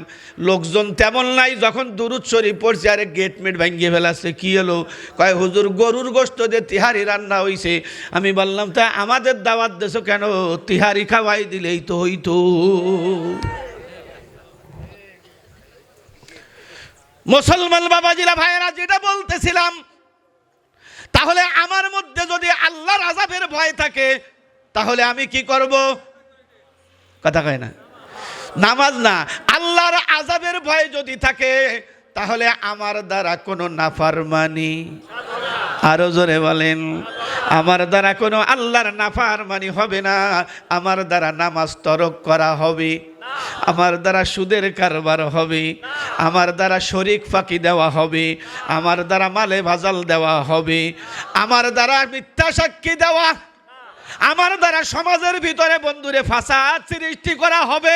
লোকজন তেমন নাই। যখন দুরূদ শরীফ পড়ছে, আরে গেট মেট ভাঙিয়ে ফেলাচ্ছে। কি হলো? কয় হুজুর গরুর গোশত দিয়ে তিহারি রান্না হইছে। আমি বললাম তা আমাদের দাওয়াত দেছো কেন? তিহারি খাওয়াই দিলেই তো হইতো। মুসলমান বাবাজিরা, ভাইয়েরা, যেটা বলতেছিলাম, তাহলে আমার মধ্যে যদি আল্লাহর আযাবের ভয় থাকে, তাহলে আমি কি করব? কথা কয় না? নামাজ না, আল্লাহর আযাবের ভয় যদি থাকে, তাহলে আমার দ্বারা কোনো নাফরমানি, আরো জোরে বলেন, আমার দ্বারা কোনো আল্লাহর নাফরমানি হবে না। আমার দ্বারা নামাজ তরক করা হবে, আমার দ্বারা সুদের কারবার হবে, আমার দ্বারা শরিক ফাঁকি দেওয়া হবে, আমার দ্বারা মালে ভাজাল দেওয়া হবে, আমার দ্বারা মিথ্যা সাক্ষী দেওয়া, আমার দ্বারা সমাজের ভিতরে বন্ধুরে ফাসাদ সৃষ্টি করা হবে।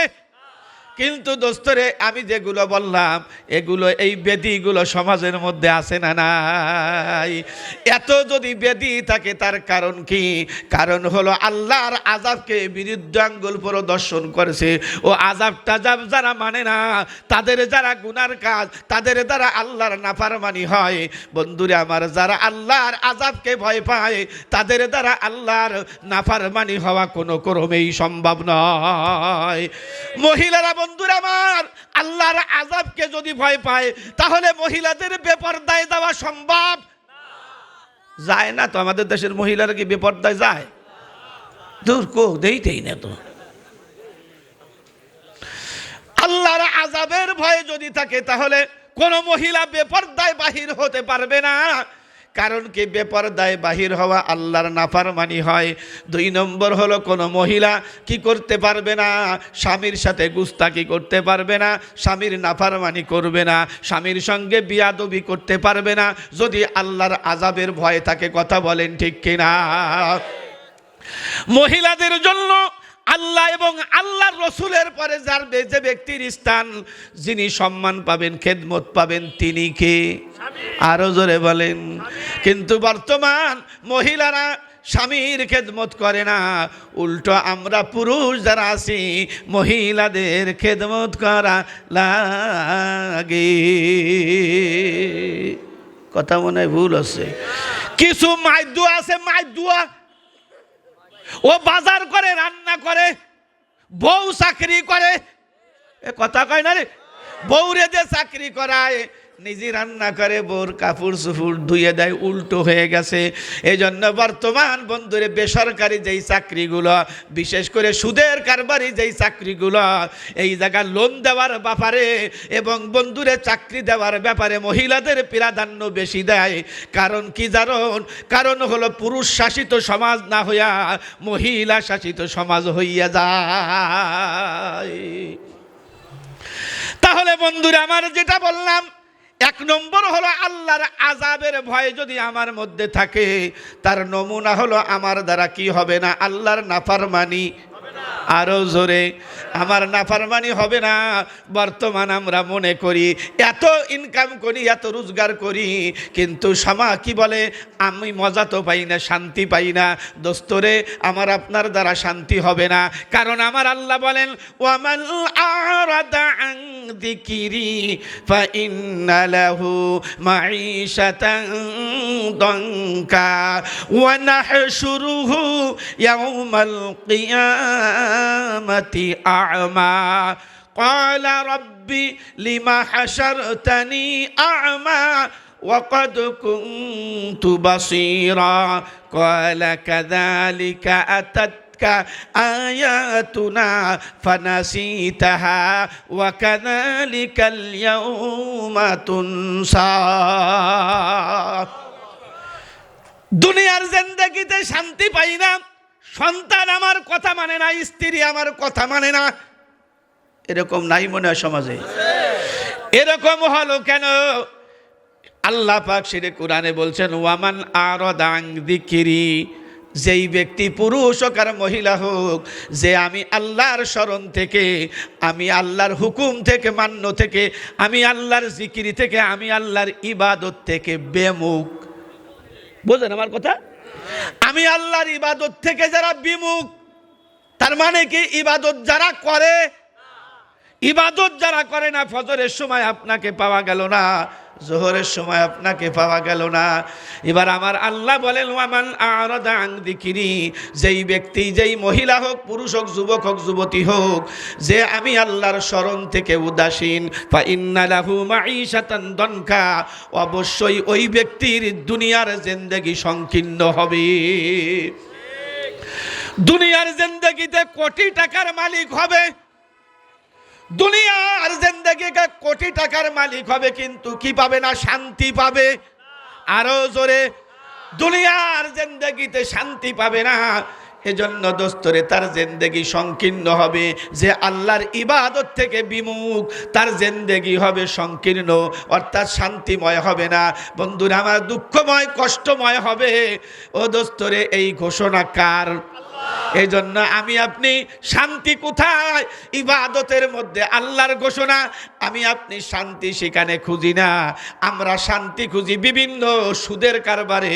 কিন্তু দোস্তরে, আমি যেগুলো বললাম, এগুলো, এই বেদিগুলো সমাজের মধ্যে আছে না নাই? এত যদি বেদি থাকে, তার কারণ কি? কারণ হলো আল্লাহর আযাবকে বিরুদ্ধ আঙ্গুল প্রদর্শন করেছে। ও আযাব টাজাব যারা মানে না, তাদের যারা গুনার কাজ, তাদের দ্বারা আল্লাহর নাফরমানি হয়। বন্ধুরে আমার, যারা আল্লাহর আযাবকে ভয় পায়, তাদের দ্বারা আল্লাহর নাফরমানি হওয়া কোনো ক্রমেই সম্ভব নয়। মহিলারা, বন্ধুরা আমার, আল্লাহর আযাবকে যদি ভয় পায়, তাহলে মহিলাদের বেপরদায় যাওয়া সম্ভব যায় না তো? আমাদের দেশের মহিলারা কি বেপরদায় যায়? দূর কো দেইতেই না তো। আল্লাহর আযাবের ভয় যদি থাকে, তাহলে কোন মহিলা বেপরদায় বাহির হতে পারবে না। কারণ কি? বেপরদায় বাহির হওয়া আল্লাহর নাফরমানি হয়। 2 নম্বর হলো, কোনো মহিলা কি করতে পারবে না? স্বামীর সাথে গুস্তাকি করতে পারবে না, স্বামীর নাফরমানি করবে না, স্বামীর সঙ্গে বিয়াদবি করতে পারবে না, যদি আল্লাহর আযাবের ভয় থাকে। কথা বলেন ঠিক কিনা? মহিলাদের জন্য আল্লাহ এবং আল্লাহর রসুলের পরে যার যে ব্যক্তির স্থান, যিনি সম্মান পাবেন, খেদমত পাবেন, তিনি কে? আরো জোরে বলেন। কিন্তু বর্তমান মহিলারা স্বামীর খেদমত করে না, উল্টো আমরা পুরুষ যারা আছি, মহিলাদের খেদমত করা লাগে। কথা মনে হয় ভুল আছে। কিছু মাইদুয়া আছে, মাইদুয়া, ও বাজার করে, রান্না করে, বউ চাকরি করে। এ কথা কয় না রে? বউরে যে চাকরি করায়, নিজে রান্না করে, বউর কাপড় চুপড় ধুয়ে দেয়। উল্টো হয়ে গেছে। এই জন্য বর্তমান বন্ধুরে বেসরকারি যেই চাকরিগুলো, বিশেষ করে সুদের কারবারি যেই চাকরিগুলো, এই জায়গায় লোন দেওয়ার ব্যাপারে এবং বন্ধুরে চাকরি দেওয়ার ব্যাপারে মহিলাদের প্রাধান্য বেশি দেয়। কারণ কি জানুন? কারণ হলো পুরুষ শাসিত সমাজ না হইয়া মহিলা শাসিত সমাজ হইয়া যায়। তাহলে বন্ধুরা আমার, যেটা বললাম, 1 নম্বর হলো আল্লাহর আযাবের ভয় যদি আমার মধ্যে থাকে, তার নমুনা হলো আমার দ্বারা কি হবে না? আল্লাহর নাফরমানি আরো জোরে। আমার নাফরমানি হবে না। বর্তমান আমরা মনে করি এত ইনকাম করি, এত রোজগার করি, কিন্তু সমা কি বলে, আমি মজা তো পাই না, শান্তি পাই না। দোস্তরে, আমার আপনার দ্বারা শান্তি হবে না। কারণ আমার আল্লাহ বলেন, ওয়ামান আরাদা আন যিকরি ফাইন্না লাহু মাঈশাতান দানকা ওয়া নাহশুরুহু ইয়াউমাল কিয়ামাতি আ'মা قال رب لما حشرتني أعمى وقد كنت بصيرا قال كذلك أتتك آياتنا فنسيتها وكذلك اليوم تنسى দুনিয়ার জিন্দেগিতে শান্তি পাই না, সন্তান আমার কথা মানে না, স্ত্রী আমার কথা মানে না। এরকম নাই মনে হয় সমাজে? এরকম হলো কেন? আল্লাহ পাক সেটা কোরআনে বলছেন, ওয়ামান আরাদা আন যিকরি, যেই ব্যক্তি পুরুষ হোক আর মহিলা হোক, যে আমি আল্লাহর স্মরণ থেকে, আমি আল্লাহর হুকুম থেকে, মান্য থেকে, আমি আল্লাহর জিকিরি থেকে, আমি আল্লাহর ইবাদত থেকে বেমুখ। বুঝলেন আমার কথা? আমি আল্লাহর ইবাদত থেকে যারা বিমুখ, তার মানে কি, ইবাদত যারা করে, ইবাদত যারা করে না, ফজরের সময় আপনাকে পাওয়া গেল না, জোহরের সময় আপনাকে পাওয়া গেল না। এবার আমার আল্লাহ বলেন, ওয়ামান আরাদা আন যিকরি, যেই ব্যক্তি, যেই মহিলা হোক, পুরুষ হোক, যুবক হোক, যুবতী হোক, যে আমি আল্লাহর স্মরণ থেকে উদাসীন, ফাইন্না লাহু মাঈশাতান দানকা, অবশ্যই ওই ব্যক্তির দুনিয়ার জিন্দেগি সংকীর্ণ হবে। দুনিয়ার জিন্দেগিতে কোটি টাকার মালিক হবে, দুনিয়ার জিন্দেগিতে কোটি টাকার মালিক হবে, কিন্তু কি পাবে না? শান্তি পাবে। আরো জোরে। দুনিয়ার জিন্দেগিতে শান্তি পাবে না। এজন্য দোস্তরে, তার জিন্দেগি সংকীর্ণ হবে। যে আল্লাহর ইবাদত থেকে বিমুখ, তার জিন্দেগি হবে সংকীর্ণ, অর্থাৎ শান্তিময় হবে না। বন্ধুরা আমার, দুঃখময়, কষ্টময় হবে। ও দোস্তরে, এই ঘোষণা কার? এই জন্য আমি আপনি শান্তি কোথায়? ইবাদতের মধ্যে আল্লাহর ঘোষণা। আমি আপনি শান্তি সেখানে খুঁজি না, আমরা শান্তি খুঁজি বিভিন্ন সুদের কারবারে,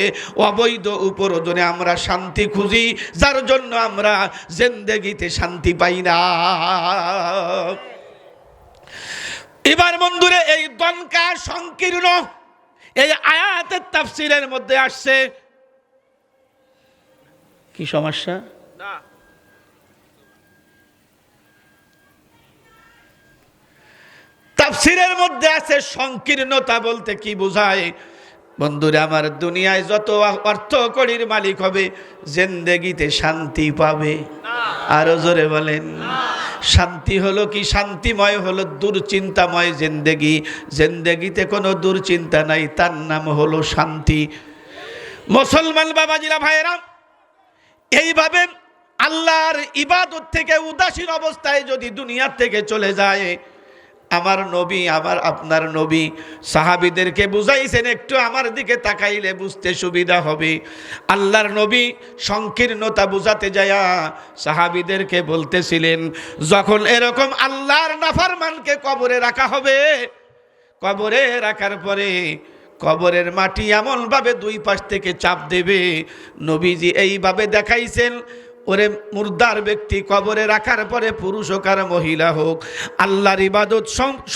অবৈধ উপরোধনে আমরা শান্তি খুঁজি, যার জন্য আমরা জিন্দেগিতে শান্তি পাই না। এবার বন্ধুরে, এই দনকা সংকীর্ণ, এই আয়াতের তাফসীরের মধ্যে আসছে কি সমস্যা? তাফসীরের মধ্যে আছে সংকীর্ণতা বলতে কি বোঝায়। বন্ধুরা আমার, দুনিয়ায় যত অর্থ কড়ির মালিক হবে, জিন্দেগিতে শান্তি পাবে? আরো জোরে বলেন। শান্তি হলো কি? শান্তিময় হলো দুশ্চিন্তাময় জিন্দেগি। জিন্দেগিতে কোনো দুশ্চিন্তা নাই, তার নাম হলো শান্তি। মুসলমান বাবাজিরা, ভাইয়েরা, এইভাবে আল্লাহর ইবাদত থেকে উদাসীন অবস্থায় যদি দুনিয়ার থেকে চলে যায়, আমার নবী, আমার আপনার নবী সাহাবীদেরকে বুঝাইছেন, একটু আমার দিকে তাকাইলে বুঝতে সুবিধা হবে। আল্লাহর নবী সংকীর্ণতা বুঝাতে যায়া সাহাবীদেরকে বলতেছিলেন, যখন এরকম আল্লাহর নাফরমানকে কবরে রাখা হবে, কবরে রাখার পরে কবরের মাটি এমনভাবে দুই পাশ থেকে চাপ দেবে, নবীজি এইভাবে দেখাইছেন, ওরে মুর্দার ব্যক্তি কবরে রাখার পরে, পুরুষ হোক আর মহিলা হোক, আল্লাহর ইবাদত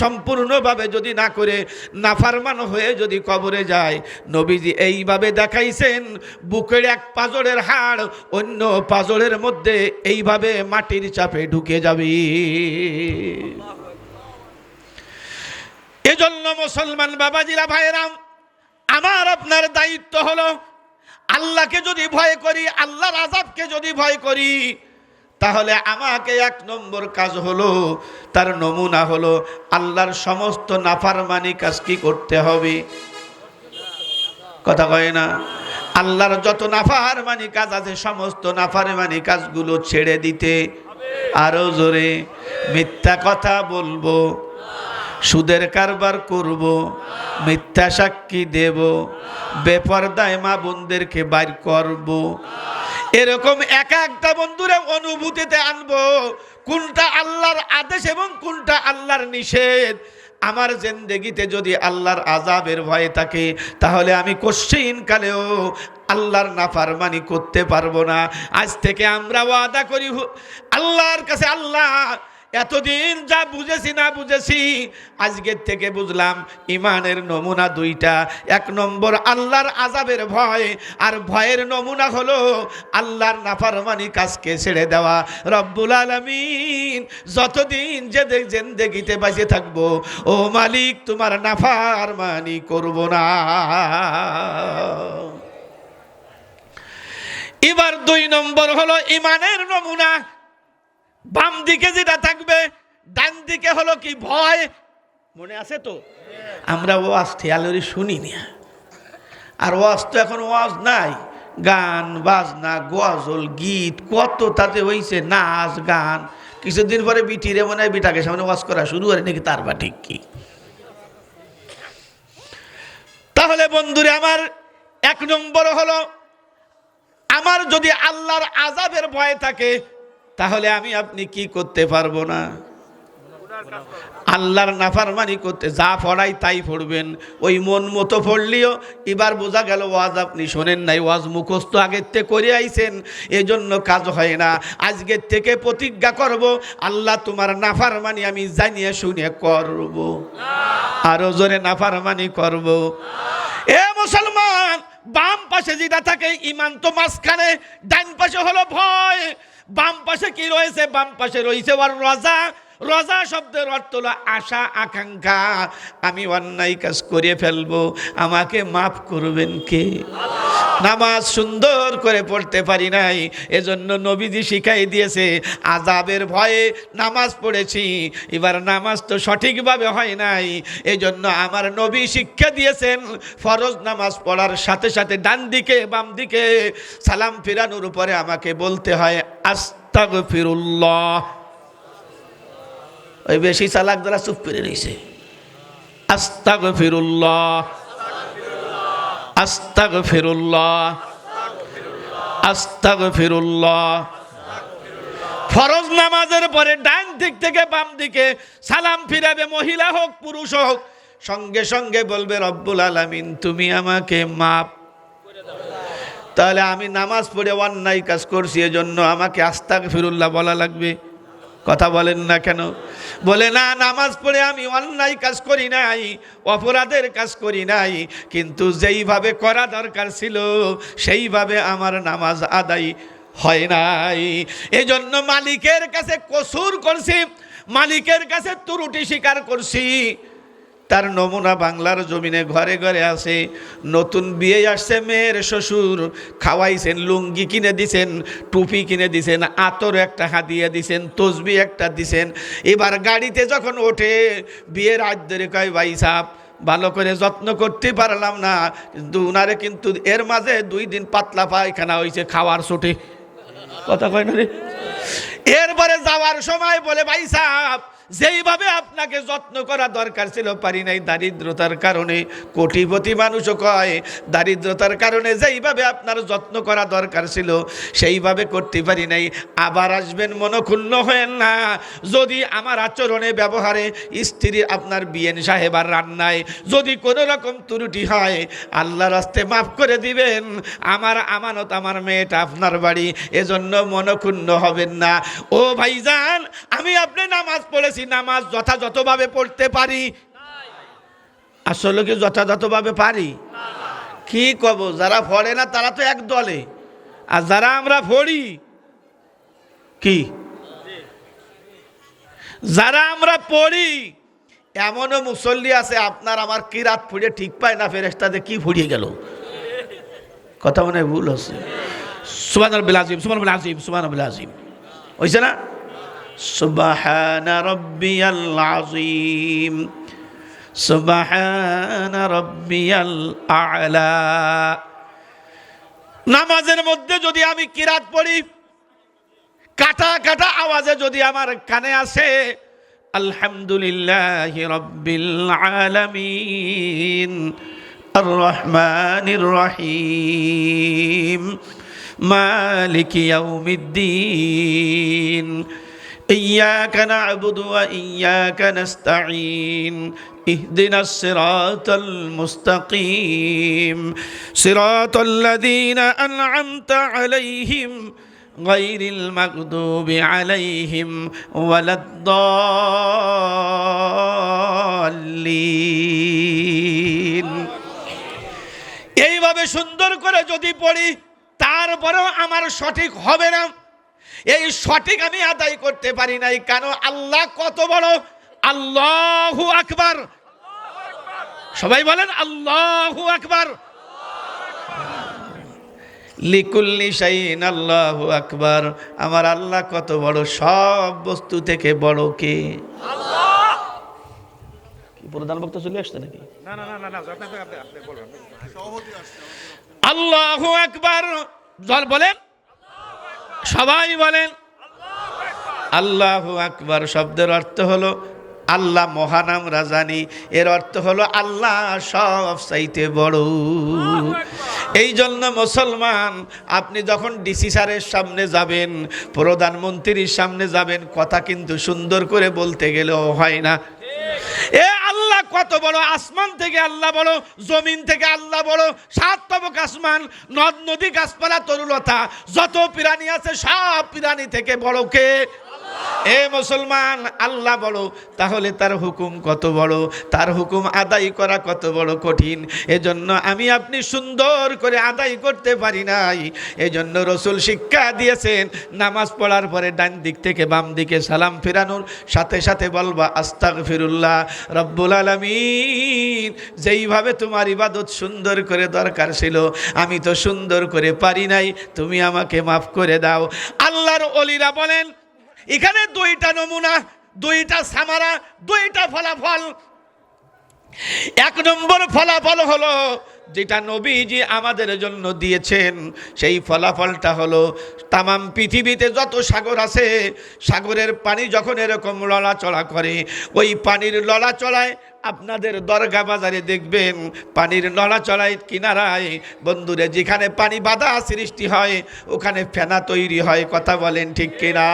সম্পূর্ণভাবে যদি না করে নাফরমান হয়ে যদি কবরে যায়, নবীজি এইভাবে দেখাইছেন, বুকের এক পাজরের হাড় অন্য পাজরের মধ্যে এইভাবে মাটির চাপে ঢুকে যাবে। এজন্য মুসলমান বাবাজিরা, ভাইয়েরা, আমার আপনার দায়িত্ব হলো, আল্লাহকে যদি ভয় করি, আল্লাহর আযাবকে যদি ভয় করি, তাহলে আমাকে এক নম্বর কাজ হলো, তার নমুনা হলো, আল্লাহর সমস্ত নাফরমানি কাজ কি করতে হবে? কথা কয় না? আল্লাহর যত নাফরমানি কাজ আছে, সমস্ত নাফরমানি কাজগুলো ছেড়ে দিতে। আরো জোরে। মিথ্যা কথা বলবো, সুদের কারবার করব, মিথ্যা সাক্ষী দেব, বেপরদায় মা বোনদেরকে বাইর করব, এরকম একটা বন্ধুরে অনুভূতিতে আনবো কোনটা আল্লাহর আদেশ এবং কোনটা আল্লাহর নিষেধ। আমার জিন্দেগিতে যদি আল্লাহর আযাবের ভয় থাকে তাহলে আমি কোশ্চিন কালেও আল্লাহর নাফরমানি করতে পারবো না। আজ থেকে আমরা ওয়াদা করি আল্লাহর কাছে, আল্লাহ এতদিন যা বুঝেছি না বুঝেছি আজকের থেকে বুঝলাম ইমানের নমুনা দুইটা। এক নম্বর আল্লাহর আযাবের ভয়, আর ভয়ের নমুনা হলো আল্লাহর নাফরমানি কাজকে ছেড়ে দেওয়া। রব্বুল আলামিন যতদিন যে জিন্দেগিতে বেঁচে থাকবো ও মালিক তোমার নাফরমানি করব না। এবার 2 নম্বর হলো ইমানের নমুনা। বাম দিকে যেটা থাকবে, ডান দিকে হলো কি ভয়। মনে আছে তো? আমরা ওয়াজ খেয়ালি শুনি না, আর ওয়াজ তো এখন ওয়াজ নাই, গান বাজনা গজল গীত কত তাতে হইছে, নাচ গান। কিছুদিন পরে বিটিরে মনে হয় বিটাকে সামনে ওয়াজ করা শুরু করে নাকি, তার বা ঠিক কি। তাহলে বন্ধুরে আমার 1 নম্বর হলো আমার যদি আল্লাহর আযাবের ভয় থাকে তাহলে আমি আপনি কি করতে পারবো না? আল্লাহর নাফরমানি করতে যা পড়াই তাই পড়বেন, ওই মন মতো পড়লিও। এবার বোঝা গেল ওয়াজ আপনি শোনেন নাই, ওয়াজ মুখস্থ আগের থেকে করে আইছেন, এজন্য কাজ হয় না। আজকের থেকে প্রতিজ্ঞা করব আল্লাহ তোমার নাফরমানি আমি জানিয়ে শুনে করব, আরো জোরে নাফরমানি করব। এ মুসলমান, বাম পাশে যেটা থাকে ইমান তো মাঝখানে, ডান পাশে হলো ভয়। বাম পাশে কি রয়েছে? বাম পাশে রয়েছে ওর রাজা। রাজা শব্দের অর্থ হলো আশা আকাঙ্ক্ষা। আমি অন্যায় কাজ করে ফেলবো, আমাকে মাফ করবেন কে? নামাজ সুন্দর করে পড়তে পারি নাই, এজন্য নবীজি শিখাই দিয়েছে আযাবের ভয়ে নামাজ পড়েছি। এবার নামাজ তো সঠিকভাবে হয় নাই, এজন্য আমার নবী শিক্ষা দিয়েছেন ফরজ নামাজ পড়ার সাথে সাথে ডান দিকে বাম দিকে সালাম ফিরানোর উপরে আমাকে বলতে হয় আস্তাগফিরুল্লাহ। ওই বেশি চালাক দ্বারা চুপ করে রয়েছে। আস্তাগফিরুল্লাহ, আস্তাগফিরুল্লাহ, আস্তাগফিরুল্লাহ। ফরজ নামাজের পরে ডান দিক থেকে বাম দিকে সালাম ফিরাবে, মহিলা হোক পুরুষ হোক, সঙ্গে সঙ্গে বলবে রব্বুল আলামিন তুমি আমাকে মাফ। তাহলে আমি নামাজ পড়ে অন্যায় কাজ করছি, এজন্য আমাকে আস্তাগফিরুল্লাহ বলা লাগবে। কথা বলেন না কেন? বলে না, নামাজ পড়ে আমি অন্যায় কাজ করি নাই, অপরাধের কাজ করি নাই, কিন্তু যেইভাবে করা দরকার ছিল সেইভাবে আমার নামাজ আদায় হয় নাই। এজন্য মালিকের কাছে কসুর করছি, মালিকের কাছে ত্রুটি স্বীকার করছি। তার নমুনা বাংলার জমিনে ঘরে ঘরে আছে। নতুন বিয়ে আসছে, মেয়ের শ্বশুর খাওয়াইছেন, লুঙ্গি কিনে দিছেন, টুপি কিনে দিছেন, আতর একটা হাদিয়া দিছেন, তসবি একটা দিছেন। এবার গাড়িতে যখন ওঠে বিয়ের আজ ধরে কয় ভাই সাহেব ভালো করে যত্ন করতে পারলাম না, কিন্তু উনারে কিন্তু এর মাঝে 2 দিন পাতলা পায়খানা হয়েছে খাওয়ার ছোটে। কথা কয় না রে? এরপরে যাওয়ার সময় বলে ভাই সাহেব যেইভাবে আপনাকে যত্ন করা দরকার ছিল পারি নাই, দারিদ্রতার কারণে। কোটিপতি মানুষও কয় দারিদ্রতার কারণে যেইভাবে আপনার যত্ন করা দরকার ছিল সেইভাবে করতে পারি নাই। আবার আসবেন, মনক্ষুণ্ণ হয়েন না। যদি আমার আচরণে ব্যবহারে স্ত্রী আপনার বিয়েন সাহেবার রান্নায় যদি কোনো রকম ত্রুটি হয় আল্লাহ রাস্তে মাফ করে দিবেন। আমার আমানত, আমার মেয়েটা আপনার বাড়ি, এজন্য মনক্ষুণ্ণ হবেন না। ও ভাইজান, আমি আপনি নামাজ পড়েছি, নামাজ যথাযথভাবে পড়তে পারি? আসলে কি যথাযথভাবে পারি? কি কব, যারা পড়ে না তারা তো এক দলে, আর যারা আমরা পড়ি কি, যারা আমরা পড়ি এমনও মুসল্লি আছে আপনার আমার কিরাত ফুড়ে ঠিক পায় না, ফেরেশতাতে কি ফুরিয়ে গেল। কথা মনে হয় ভুল হচ্ছে। সুবহানাল্লাহিল আযীম, সুবহানাল্লাহিল আযীম, সুবহানাল্লাহিল আযীম হইছে না? সুবহানা রাব্বিয়াল আযীম, সুবহানা রাব্বিয়াল আ'লা। নামাজের মধ্যে যদি আমি কিরাত পড়ি, কাটা কাটা আওয়াজে যদি আমার কানে আসে আলহামদুলিল্লাহি রাব্বিল আলামিন আর রহমানির রহিম মালিকি ইয়াউমিদ্দিন إياك نعبد وإياك نستعين اهدنا الصراط المستقيم صراط الذين أنعمت عليهم غير المغضوب عليهم ولا الضالين এইভাবে সুন্দর করে যদি পড়ি তারপরেও আমার সঠিক হবে না, এই সঠিক আমি আদায় করতে পারি নাই, কেন আল্লাহ কত বড়। আল্লাহু আকবার, সবাই বলেন আল্লাহু আকবার। লিকুল্লি শাইইন আল্লাহু আকবার, আমার আল্লাহ কত বড়, সব বস্তু থেকে বড় কে? আল্লাহ। কি প্রধান বক্তা চলে আসছে নাকি? না না না না, আপনি বলবেন। আল্লাহু আকবার বলেন, সবাই বলেন আল্লাহু আকবার। শব্দের অর্থ হলো আল্লাহ মহান, আমরা জানি এর অর্থ হলো আল্লাহ সব চাইতে বড়। এই জন্য মুসলমান, আপনি যখন ডিসি স্যারের সামনে যাবেন, প্রধানমন্ত্রীর সামনে যাবেন, কথা কিন্তু সুন্দর করে বলতে গেলেও হয় না। এ আল্লাহ কত বড়, আসমান থেকে আল্লাহ বড়, জমিন থেকে আল্লাহ বড়, সাত তবক আসমান, নদ নদী গাছপালা তরুলতা যত প্রাণী আছে সব প্রাণী থেকে বড় কে? এ মুসলমান, আল্লাহ বড়, তাহলে তার হুকুম কত বড়, তার হুকুম আদায় করা কত বড় কঠিন। এজন্য আমি আপনি সুন্দর করে আদায় করতে পারি নাই। এজন্য রসুল শিক্ষা দিয়েছেন, নামাজ পড়ার পরে ডান দিক থেকে বাম দিকে সালাম ফেরানোর সাথে সাথে বলবা আস্তাগফিরুল্লাহ রব্বুল আলামিন, যেইভাবে তোমার ইবাদত সুন্দর করে দরকার ছিল আমি তো সুন্দর করে পারি নাই, তুমি আমাকে মাফ করে দাও। আল্লাহর ওলিরা বলেন, এখানে দুইটা নমুনা, দুইটা সামারা, দুইটা ফলাফল। এক নম্বর ফলাফল হলো যেটা নবীজি আমাদের জন্য দিয়েছেন, সেই ফলাফলটা হলো তামাম পৃথিবীতে যত সাগর আছে, সাগরের পানি যখন এরকম লড়াচড়া করে, ওই পানির লড়াচড়ায় আপনাদের দরগা বাজারে দেখবেন পানির নড়াচড়ায় কিনারায় বন্ধুরে যেখানে পানি বাধা সৃষ্টি হয় ওখানে ফেনা তৈরি হয়। কথা বলেন ঠিক কিনা?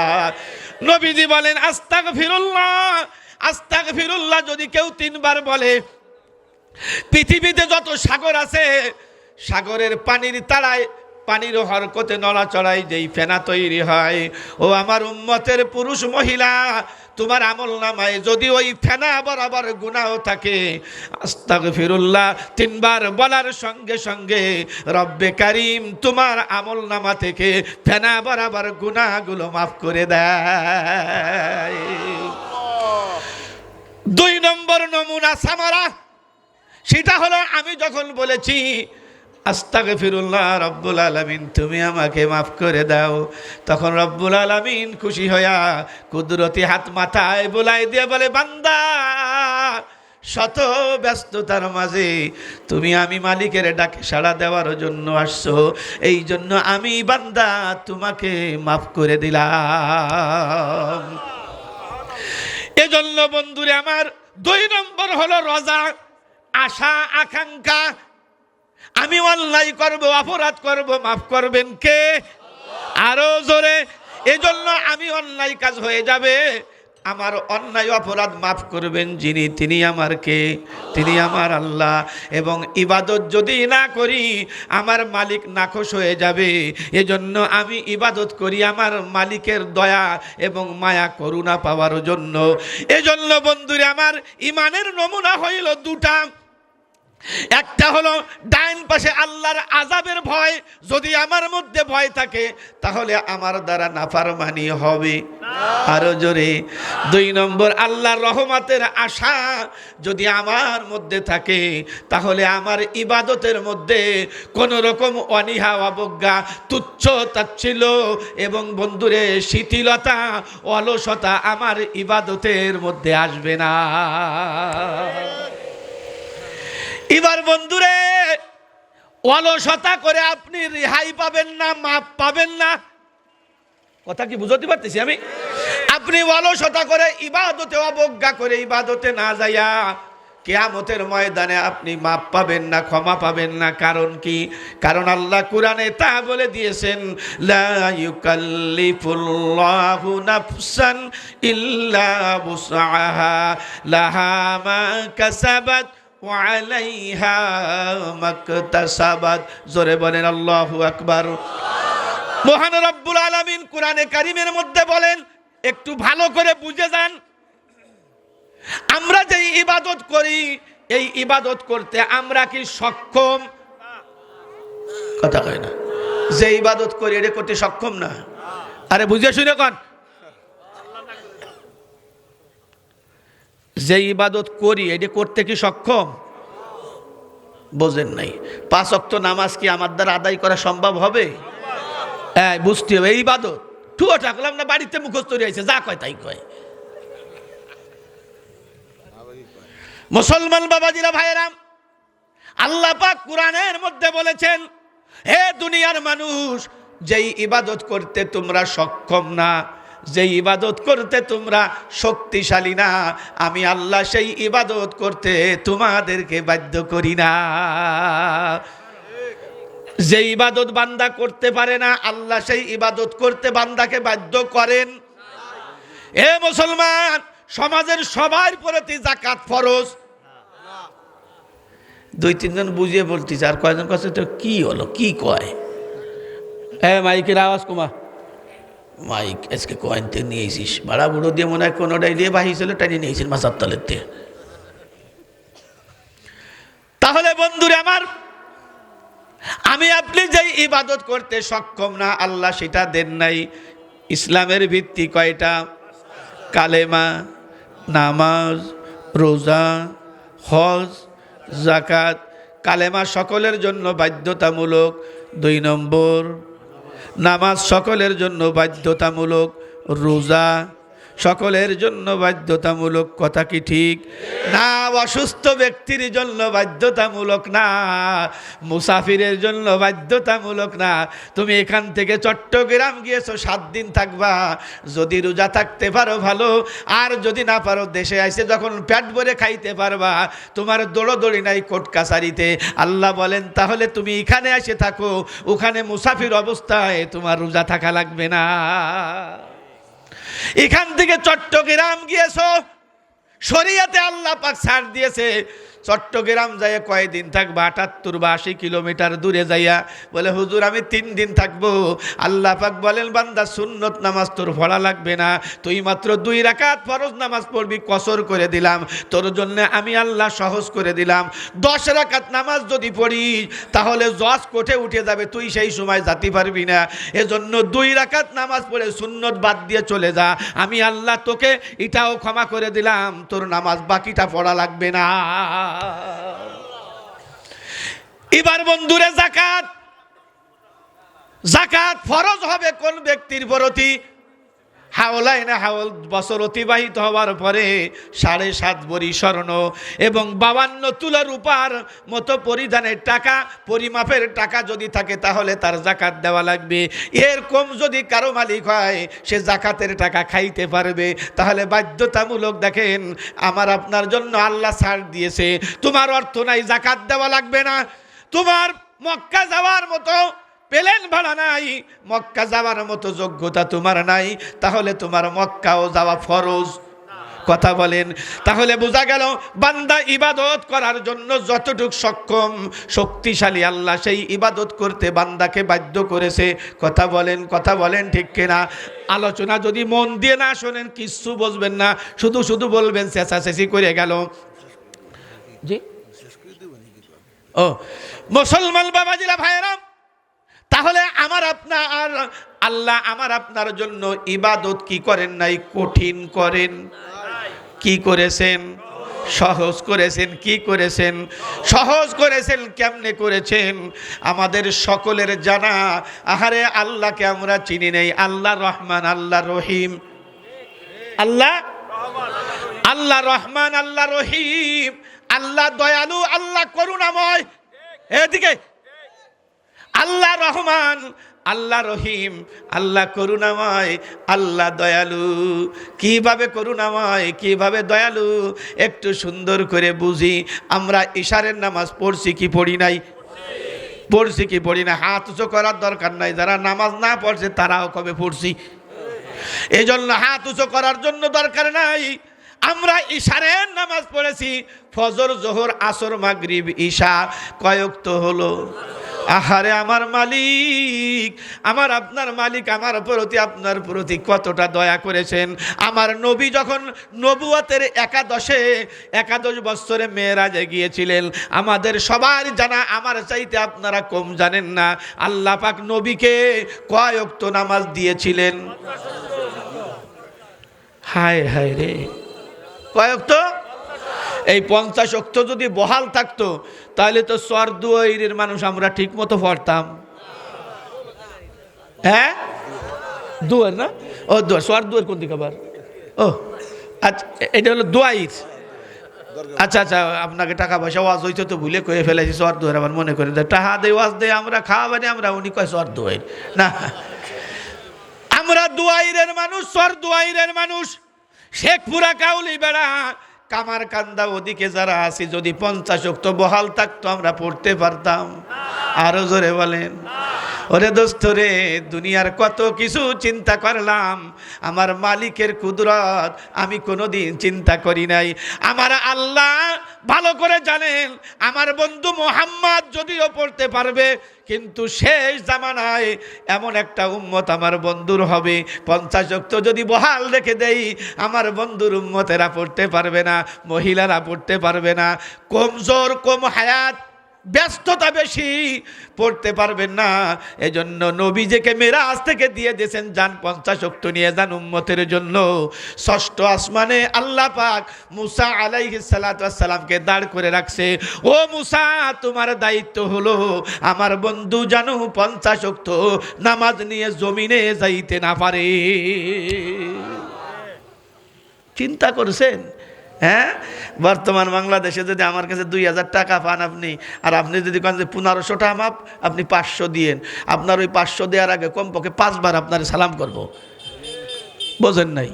নবীজি বলেন আস্তাগফিরুল্লাহ, আস্তাগফিরুল্লাহ যদি কেউ 3 বার বলে, পৃথিবীতে যত সাগর আছে সাগরের পানির তাড়ায়, পানির হরকতে নড়াচড়ায় যেই ফেনা তৈরি হয়, ও আমার উম্মতের পুরুষ মহিলা, তোমার আমল নামায় যদি ওই ফেনা বরাবর গুনাহ থাকে, আস্তাগফিরুল্লাহ 3 বার বলার সঙ্গে সঙ্গে রব্বে কারীম তোমার আমল নামা থেকে ফেনা বরাবর গুনাহগুলো মাফ করে দেয়। 2 নম্বর নমুনা সামারা, সেটা হলো আমি যখন বলেছি আস্তাগফিরুল্লাহ রব্বুল আলামিন তুমি আমাকে মাফ করে দাও, তখন রব্বুল আলামিন খুশি হইয়া কুদরতি হাত মাথায় বুলাই দিয়ে বলে, বান্দা শত ব্যস্ততার মাঝে তুমি আমি মালিকের ডাকে সাড়া দেওয়ার জন্য আসছো, এই জন্য আমি বান্দা তোমাকে মাফ করে দিলাম। এজন্য বন্ধুরে আমার 2 নম্বর হলো রজা, আশা আকাঙ্ক্ষা। আমি অন্যায় করব, অপরাধ করব, মাফ করবেন কে? আরো জোরে। এজন্য আমি অন্যায় কাজ হয়ে যাবে, আমার অন্যায় অপরাধ মাফ করবেন যিনি, তিনি আমার কে? তিনি আমার আল্লাহ। এবং ইবাদত যদি না করি আমার মালিক নাখোশ হয়ে যাবে, এজন্য আমি ইবাদত করি আমার মালিকের দয়া এবং মায়া করুণা পাওয়ার জন্য। এজন্য বন্ধুরে আমার ইমানের নমুনা হইল 2টা। একটা হলো ডাইন পাশে আল্লাহর আযাবের ভয়, যদি আমার মধ্যে ভয় থাকে তাহলে আমার দ্বারা নাফরমানি হবে। আরো জোরে। 2 নম্বর আল্লাহর রহমতের আশা যদি আমার মধ্যে থাকে তাহলে আমার ইবাদতের মধ্যে কোন রকম অনীহা অবজ্ঞা তুচ্ছ তাচ্ছিল্য এবং বন্ধুরে শিথিলতা অলসতা আমার ইবাদতের মধ্যে আসবে না। এবার বন্ধুরে অলসতা করে আপনি রেহাই পাবেন না, মাপ পাবেন না। কথা কি বুঝতে পারতেছি আমি? আপনি অলসতা করে ইবাদতে অবজ্ঞা করে ইবাদতে না যাইয়া কিয়ামতের ময়দানে আপনি মাপ পাবেন না, ক্ষমা পাবেন না। কারণ কি? কারণ আল্লাহ কুরআনে তা বলে দিয়েছেন, লা ইউকাল্লিফুল্লাহু নাফসান ইল্লা বুসআহা লাহা মা কাসাবাত ওয়া আলাইহা মাকতাসাবাত। জোরে বলেন আল্লাহু আকবার। মহান রব্বুল আলামিন কুরআনে কারীমের মধ্যে বলেন, একটু ভালো করে বুঝে যান, আমরা যে ইবাদত করি এই ইবাদত করতে আমরা কি সক্ষম? কথা কয় না, যে ইবাদত করি এটা করতে সক্ষম না। আরে বুঝে শুনে কন, যে ইবাদত করি এটা করতে কি সক্ষম? বোঝেন নাই। 5 ওয়াক্ত নামাজ কি আমার দ্বারা আদায় করা সম্ভব হবে? হ্যাঁ, বুঝতে হবে। এই ইবাদত ঠুয়ো থাকলাম না, বাড়িতে মুখস্থ রয়েছে, যা কয় তাই কয়। মুসলমান বাবাজিরা, ভাইয়েরাম, আল্লাহ পাক কুরআনের মধ্যে বলেছেন, হে দুনিয়ার মানুষ, যেই ইবাদত করতে তোমরা সক্ষম না, যেই ইবাদত করতে তোমরা শক্তিশালী না, আমি আল্লাহ সেই ইবাদত করতে তোমাদেরকে বাধ্য করি না। যে ইবাদত বান্দা করতে পারে না, আল্লাহ সেই ইবাদত করতে বান্দাকে বাধ্য করেন। এ মুসলমান, সমাজের সবার প্রতি যাকাত ফরজ। 2-3 জন বুঝিয়ে বলতেছে, আর কয়জন কাছে তো কি হলো, কি কয়? মাইকের আওয়াজ কমা। মাইক আজকে কয়েনতে নিয়েছিস, ভাড়া বুড়ো দিয়ে মনে হয় কোনোটাই দিয়ে বাহিছিল, টাইনে নিয়েছিস মাথার তলেতে। তাহলে বন্ধুরে আমার, আমি আপনি যেই ইবাদত করতে সক্ষম না, আল্লাহ সেটা দেন নাই। ইসলামের ভিত্তি কয়টা? কালেমা, নামাজ, রোজা, হজ, যাকাত। কালেমা সকলের জন্য বাধ্যতামূলক। 2 নম্বর, নামাজ সকলের জন্য বাধ্যতামূলক। রোজা সকলের জন্য বাধ্যতামূলক। কথা কি ঠিক না? অসুস্থ ব্যক্তির জন্য বাধ্যতামূলক না, মুসাফিরের জন্য বাধ্যতামূলক না। তুমি এখান থেকে চট্টগ্রাম গিয়েছো, 7 দিন থাকবা, যদি রোজা থাকতে পারো ভালো, আর যদি না পারো দেশে আইসে যখন পেট ভরে খাইতে পারবা, তোমার দৌড়োদৌড়ি নাই কোর্ট কাছারিতে। আল্লাহ বলেন, তাহলে তুমি এখানে এসে থাকো, ওখানে মুসাফির অবস্থায় তোমার রোজা থাকা লাগবে না। এখান থেকে চট্টগ্রাম গিয়েছো, শরিয়াতে আল্লাহ পাক ছাড় দিয়েছে, চট্টগ্রাম যায় কয়দিন থাকবা? 78 বা 80 কিলোমিটার দূরে যাইয়া বলে, হুজুর আমি 3 দিন থাকবো। আল্লাহ পাক বলেন, বান্দা সুন্নত নামাজ তোর পড়া লাগবে না, তুই মাত্র 2 রাকাত ফরজ নামাজ পড়বি, কসর করে দিলাম তোর জন্য, আমি আল্লাহ সহজ করে দিলাম। 10 রাকাত নামাজ যদি পড়িস তাহলে জজ কোঠে উঠে যাবে, তুই সেই সময় যেতে পারবি না। এজন্য 2 রাকাত নামাজ পড়ে সুন্নত বাদ দিয়ে চলে যা, আমি আল্লাহ তোকে এটাও ক্ষমা করে দিলাম, তোর নামাজ বাকিটা পড়া লাগবে না। এবার বন্ধুরে, যাকাত, যাকাত ফরজ হবে কোন ব্যক্তির প্রতি? হাওলাইনে হাওল বছর অতিবাহিত হওয়ার পরে 7.5 ভরি স্বর্ণ এবং 52 তুলা রূপার মতো পরিধানের টাকা, পরিমাপের টাকা যদি থাকে তাহলে তার যাকাত দেওয়া লাগবে। এর কম যদি কারো মালিক হয়, সে যাকাতের টাকা খাইতে পারবে। তাহলে বাধ্যতামূলক, দেখেন আমার আপনার জন্য আল্লাহ ছাড় দিয়েছে। তোমার অর্থ নাই, যাকাত দেওয়া লাগবে না। তোমার মক্কা যাওয়ার মতো প্লেন ভাড়া নাই, মক্কা যাওয়ার মতো যোগ্যতা তোমার নাই, তাহলে তোমার মক্কাও যাওয়া ফরজ। কথা বলেন। তাহলে বোঝা গেল, বান্দা ইবাদত করার জন্য যতটুক সক্ষম, শক্তিশালী আল্লাহ সেই ইবাদত করতে বান্দাকে বাধ্য করেছে। কথা বলেন, কথা বলেন ঠিক কিনা? আলোচনা যদি মন দিয়ে না শোনেন কিচ্ছু বুঝবেন না, শুধু শুধু বলবেন চেঁচাচেঁচি করে গেল। জি ও মুসলমান বাবাজিরা, ভাইয়েরা, তাহলে আমার আপনার আল্লাহ আমার আপনার জন্য ইবাদত কি করেন নাই? কঠিন করেন। কি করেছেন? সহজ করেছেন। কি করেছেন? সহজ করেছেন। কেমনে করেছেন? আমাদের সকলের জানা, আহারে আল্লাহকে আমরা চিনি নেই। আল্লাহ রহমান, আল্লাহ রহিম। আল্লাহ রহমান, আল্লাহ রহিম, আল্লাহ দয়ালু, আল্লাহ করুণাময়। এদিকে আল্লাহ রহমান, আল্লাহ রহিম, আল্লাহ করুণাময়, আল্লাহ দয়ালু। কিভাবে করুণাময়, কিভাবে দয়ালু একটু সুন্দর করে বুঝি। আমরা ইশারের নামাজ পড়ছি কি পড়ি নাই? পড়ছি কি পড়ি না? হাত উঁচু করার দরকার নাই, যারা নামাজ না পড়ছে তারাও কবে পড়ছি। এই জন্য হাত উঁচু করার জন্য দরকার নাই। আমরা ইশারের নামাজ পড়েছি, ফজর, জোহর, আসর, মাগরিব, ঈশা। কয় ওয়াক্ত হলো? আহারে আমার মালিক, আমার আপনার মালিক আমার প্রতি, আপনার প্রতি কতটা দয়া করেছেন। আমার নবী যখন নবুয়তের একাদশ বছরে মেরাজে গিয়েছিলেন, আমাদের সবার জানা, আমার চাইতে আপনারা কম জানেন না, আল্লাহ পাক নবীকে কয় ওয়াক্ত নামাজ দিয়েছিলেন? হায় হায় রে, কয় ওয়াক্ত? এই 50 ওয়াক্ত যদি বহাল থাকতো তাহলে তো সরদুয়াইরের মানুষ আমরা ঠিক মতো পড়তাম। হ্যাঁ, দুয়ার না? ও দুয়ার, সরদুয়ার কোন দিকে আবার? ও আচ্ছা, এটা হলো দুয়াইর। আচ্ছা আচ্ছা, আপনাকে টাকা পয়সা ওয়াজ হইতে তো ভুলে কয়ে ফেলেছি সরদুয়ার, আমার মনে করে টাকা দেয় ওয়াজ দেয়, আমরা খাওয়াবানি, আমরা উনি কয় সরদুয়াইর না, আমরা দুয়াইরের মানুষ, সরদুয়াইরের মানুষ। শেখপুরা, কাউলি বেড়া, কামারকান্দা ওদিকে যারা আছি, যদি 50 ওয়াক্ত বহাল থাকতো আমরা পড়তে পারতাম। আরো জোরে বলেন। ওরে দোস্ত রে, দুনিয়ার কত কিছু চিন্তা করলাম, আমার মালিকের কুদরত আমি কোনোদিন চিন্তা করি নাই। আমার আল্লাহ ভালো করে জানেন, আমার বন্ধু মুহাম্মদ যদিও পড়তে পারবে, কিন্তু শেষ জামানায় এমন একটা উম্মত আমার বন্ধুর হবে, 50 ওয়াক্ত যদি বহাল রেখে দেই, আমার বন্ধুর উম্মতেরা পড়তে পারবে না, মহিলারা পড়তে পারবে না, কমজোর, কম হায়াত, ব্যস্ততা বেশি, পড়তে পারবেন না। এজন্য নবীজিকে মেরাজ থেকে দিয়ে দিয়েছেন, যান 50 ওয়াক্ত নিয়ে যান উম্মতের জন্য। ষষ্ঠ আসমানে আল্লাহ পাক মুসা আলাইহিস সালাতু ওয়াস সালামকে দাঁড় করে রাখছে। ও মুসা, তোমার দায়িত্ব হলো আমার বন্ধু জানো 50 ওয়াক্ত নামাজ নিয়ে জমিনে যাইতে না পারে। চিন্তা করছেন? হ্যাঁ, বর্তমান বাংলাদেশে যদি আমার কাছে 2000 টাকা পান আপনি, আর আপনি যদি কোন 1500 টাকা মাপ, আপনি 500 দিয়েন, আপনার ওই 500 দেওয়ার আগে কমপক্ষে 5 বার আপনার সালাম করব। বোঝেন নাই?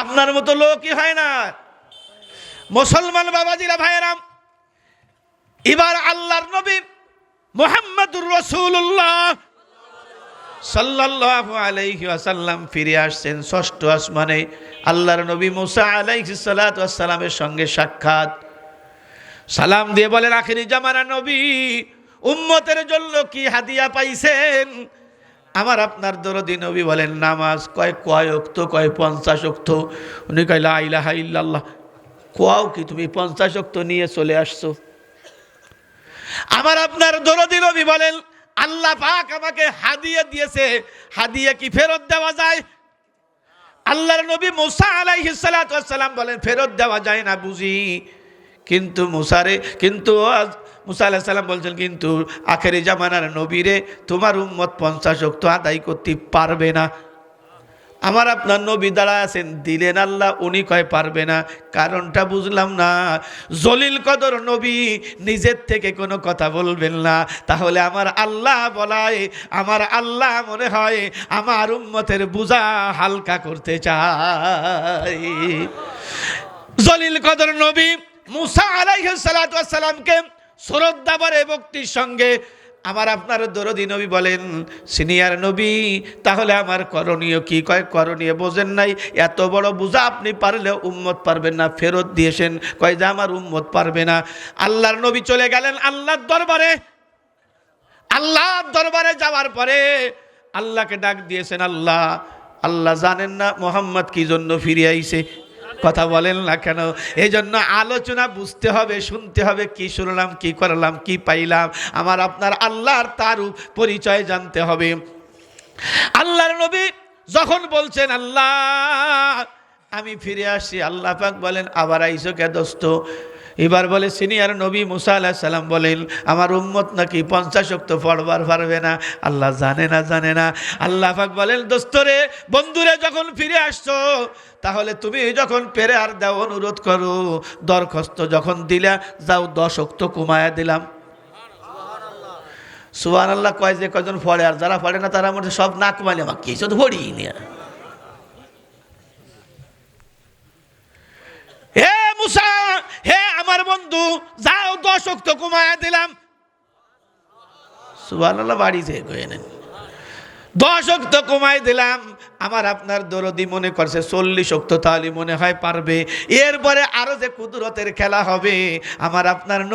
আপনার মতো লোকই হয় না। মুসলমান বাবাজিরা, ভাইয়েরাম, এবার আল্লাহর নবী মুহাম্মদুর রাসূলুল্লাহ সাল্লাল্লাহু আলাইহি ওয়াসাল্লাম ফিরে আসছেন ষষ্ঠ আসমানে। আল্লাহর নবী মুসা আলাইহিস সালাতু ওয়াস সালামের সঙ্গে সাক্ষাৎ। সালাম দিয়ে বলেন, আখিরি জামানা নবী, উম্মতের জন্য কি হাদিয়া পাইছেন? আমার আপনার দরদি নবী বলেন, নামাজ। কয় ওয়াক্ত? কয় 50 ওয়াক্ত। উনি কয়, লা ইলাহা ইল্লাল্লাহ। কোয়াও কি তুমি 50 ওয়াক্ত নিয়ে চলে আসছো? আমার আপনার দরদি নবী বলেন, আল্লাহ পাক আমাকে হাদিয়া দিয়েছে, হাদিয়া কি ফেরত দেওয়া যায়? আল্লাহর নবী মুসা আলাইহিস সালাতু ওয়াস সালাম বলেন, ফেরত দেওয়া যায় না বুঝি, কিন্তু মুসা আলাইহিস সালাম বলছেন, কিন্তু আখেরি জামানার নবীরে তোমার উম্মত 50 ওয়াক্ত আদায় করতে পারবে না। আমার আপনার নবী দাঁড়ায় আছেন, দিলেন আল্লাহ, উনি কয় পারবে না। কারণটা বুঝলাম না। জলিল কদর নবী নিজের থেকে কোনো কথা বলবেন না, তাহলে আমার আল্লাহ বলায়, আমার আল্লাহ মনে হয় আমার উম্মতের বোঝা হালকা করতে চায়। জলিল কদর নবী মুসা আলাইহিস সালাতু ওয়াস সালামকে শ্রদ্ধা ভরে ভক্তির সঙ্গে আমার আপনার দরদি নবী বলেন, সিনিয়র নবী, তাহলে আমার করণীয় কি? কয় করণীয় বোঝেন নাই, এত বড় বোঝা আপনি পারলেও উম্মত পারবেন না, ফেরত দিয়েছেন। কয় যে আমার উম্মত পারবে না। আল্লাহর নবী চলে গেলেন আল্লাহর দরবারে। আল্লাহর দরবারে যাওয়ার পরে আল্লাহকে ডাক দিয়েছেন, আল্লাহ জানেন না মুহাম্মদ কি জন্য ফিরে আইছে? কথা বলেন না কেন? এই জন্য আলোচনা বুঝতে হবে, শুনতে হবে, কি শুনলাম, কি করলাম, কি পাইলাম, আমার আপনার আল্লাহর তার পরিচয় জানতে হবে। আল্লাহর নবী যখন বলছেন, আল্লাহ আমি ফিরে আসছি, আল্লাহ পাক বলেন, আবার আইসো কে দোস্ত? এবার বলে সিনিয়র নবী মুসা আলাইহিস সালাম বলেন, আমার উম্মত নাকি 50 ওয়াক্ত পড়বার পারবে না। আল্লাহ জানে না। আল্লাহ পাক বলেন, দোস্তরে, বন্ধুরে, যখন ফিরে আসছো, তাহলে তুমি যখন পেরে আর দাও, অনুরোধ করো, দরখাস্ত যখন দিলা, যাও 10 ওয়াক্ত কমায়া দিলাম। সুবহানাল্লাহ কয় যে কয়জন পড়ে, আর যারা পড়ে না তারা মধ্যে সব নাক মালে মাকি এসব পড়ি না। হে মুসা, হে আমার বন্ধু, যাও 10 ওয়াক্ত কমায়া দিলাম। সুবহানাল্লাহ, বাড়ি থেকে কয়ে নেন 10 ওয়াক্ত কমাই দিলাম। আমার আপনার দরদি মনে করছে 40 ওয়াক্ত, তাহলে মনে হয় পারবে। এরপরে আরো যে কুদরতের খেলা হবে, আমার আপনার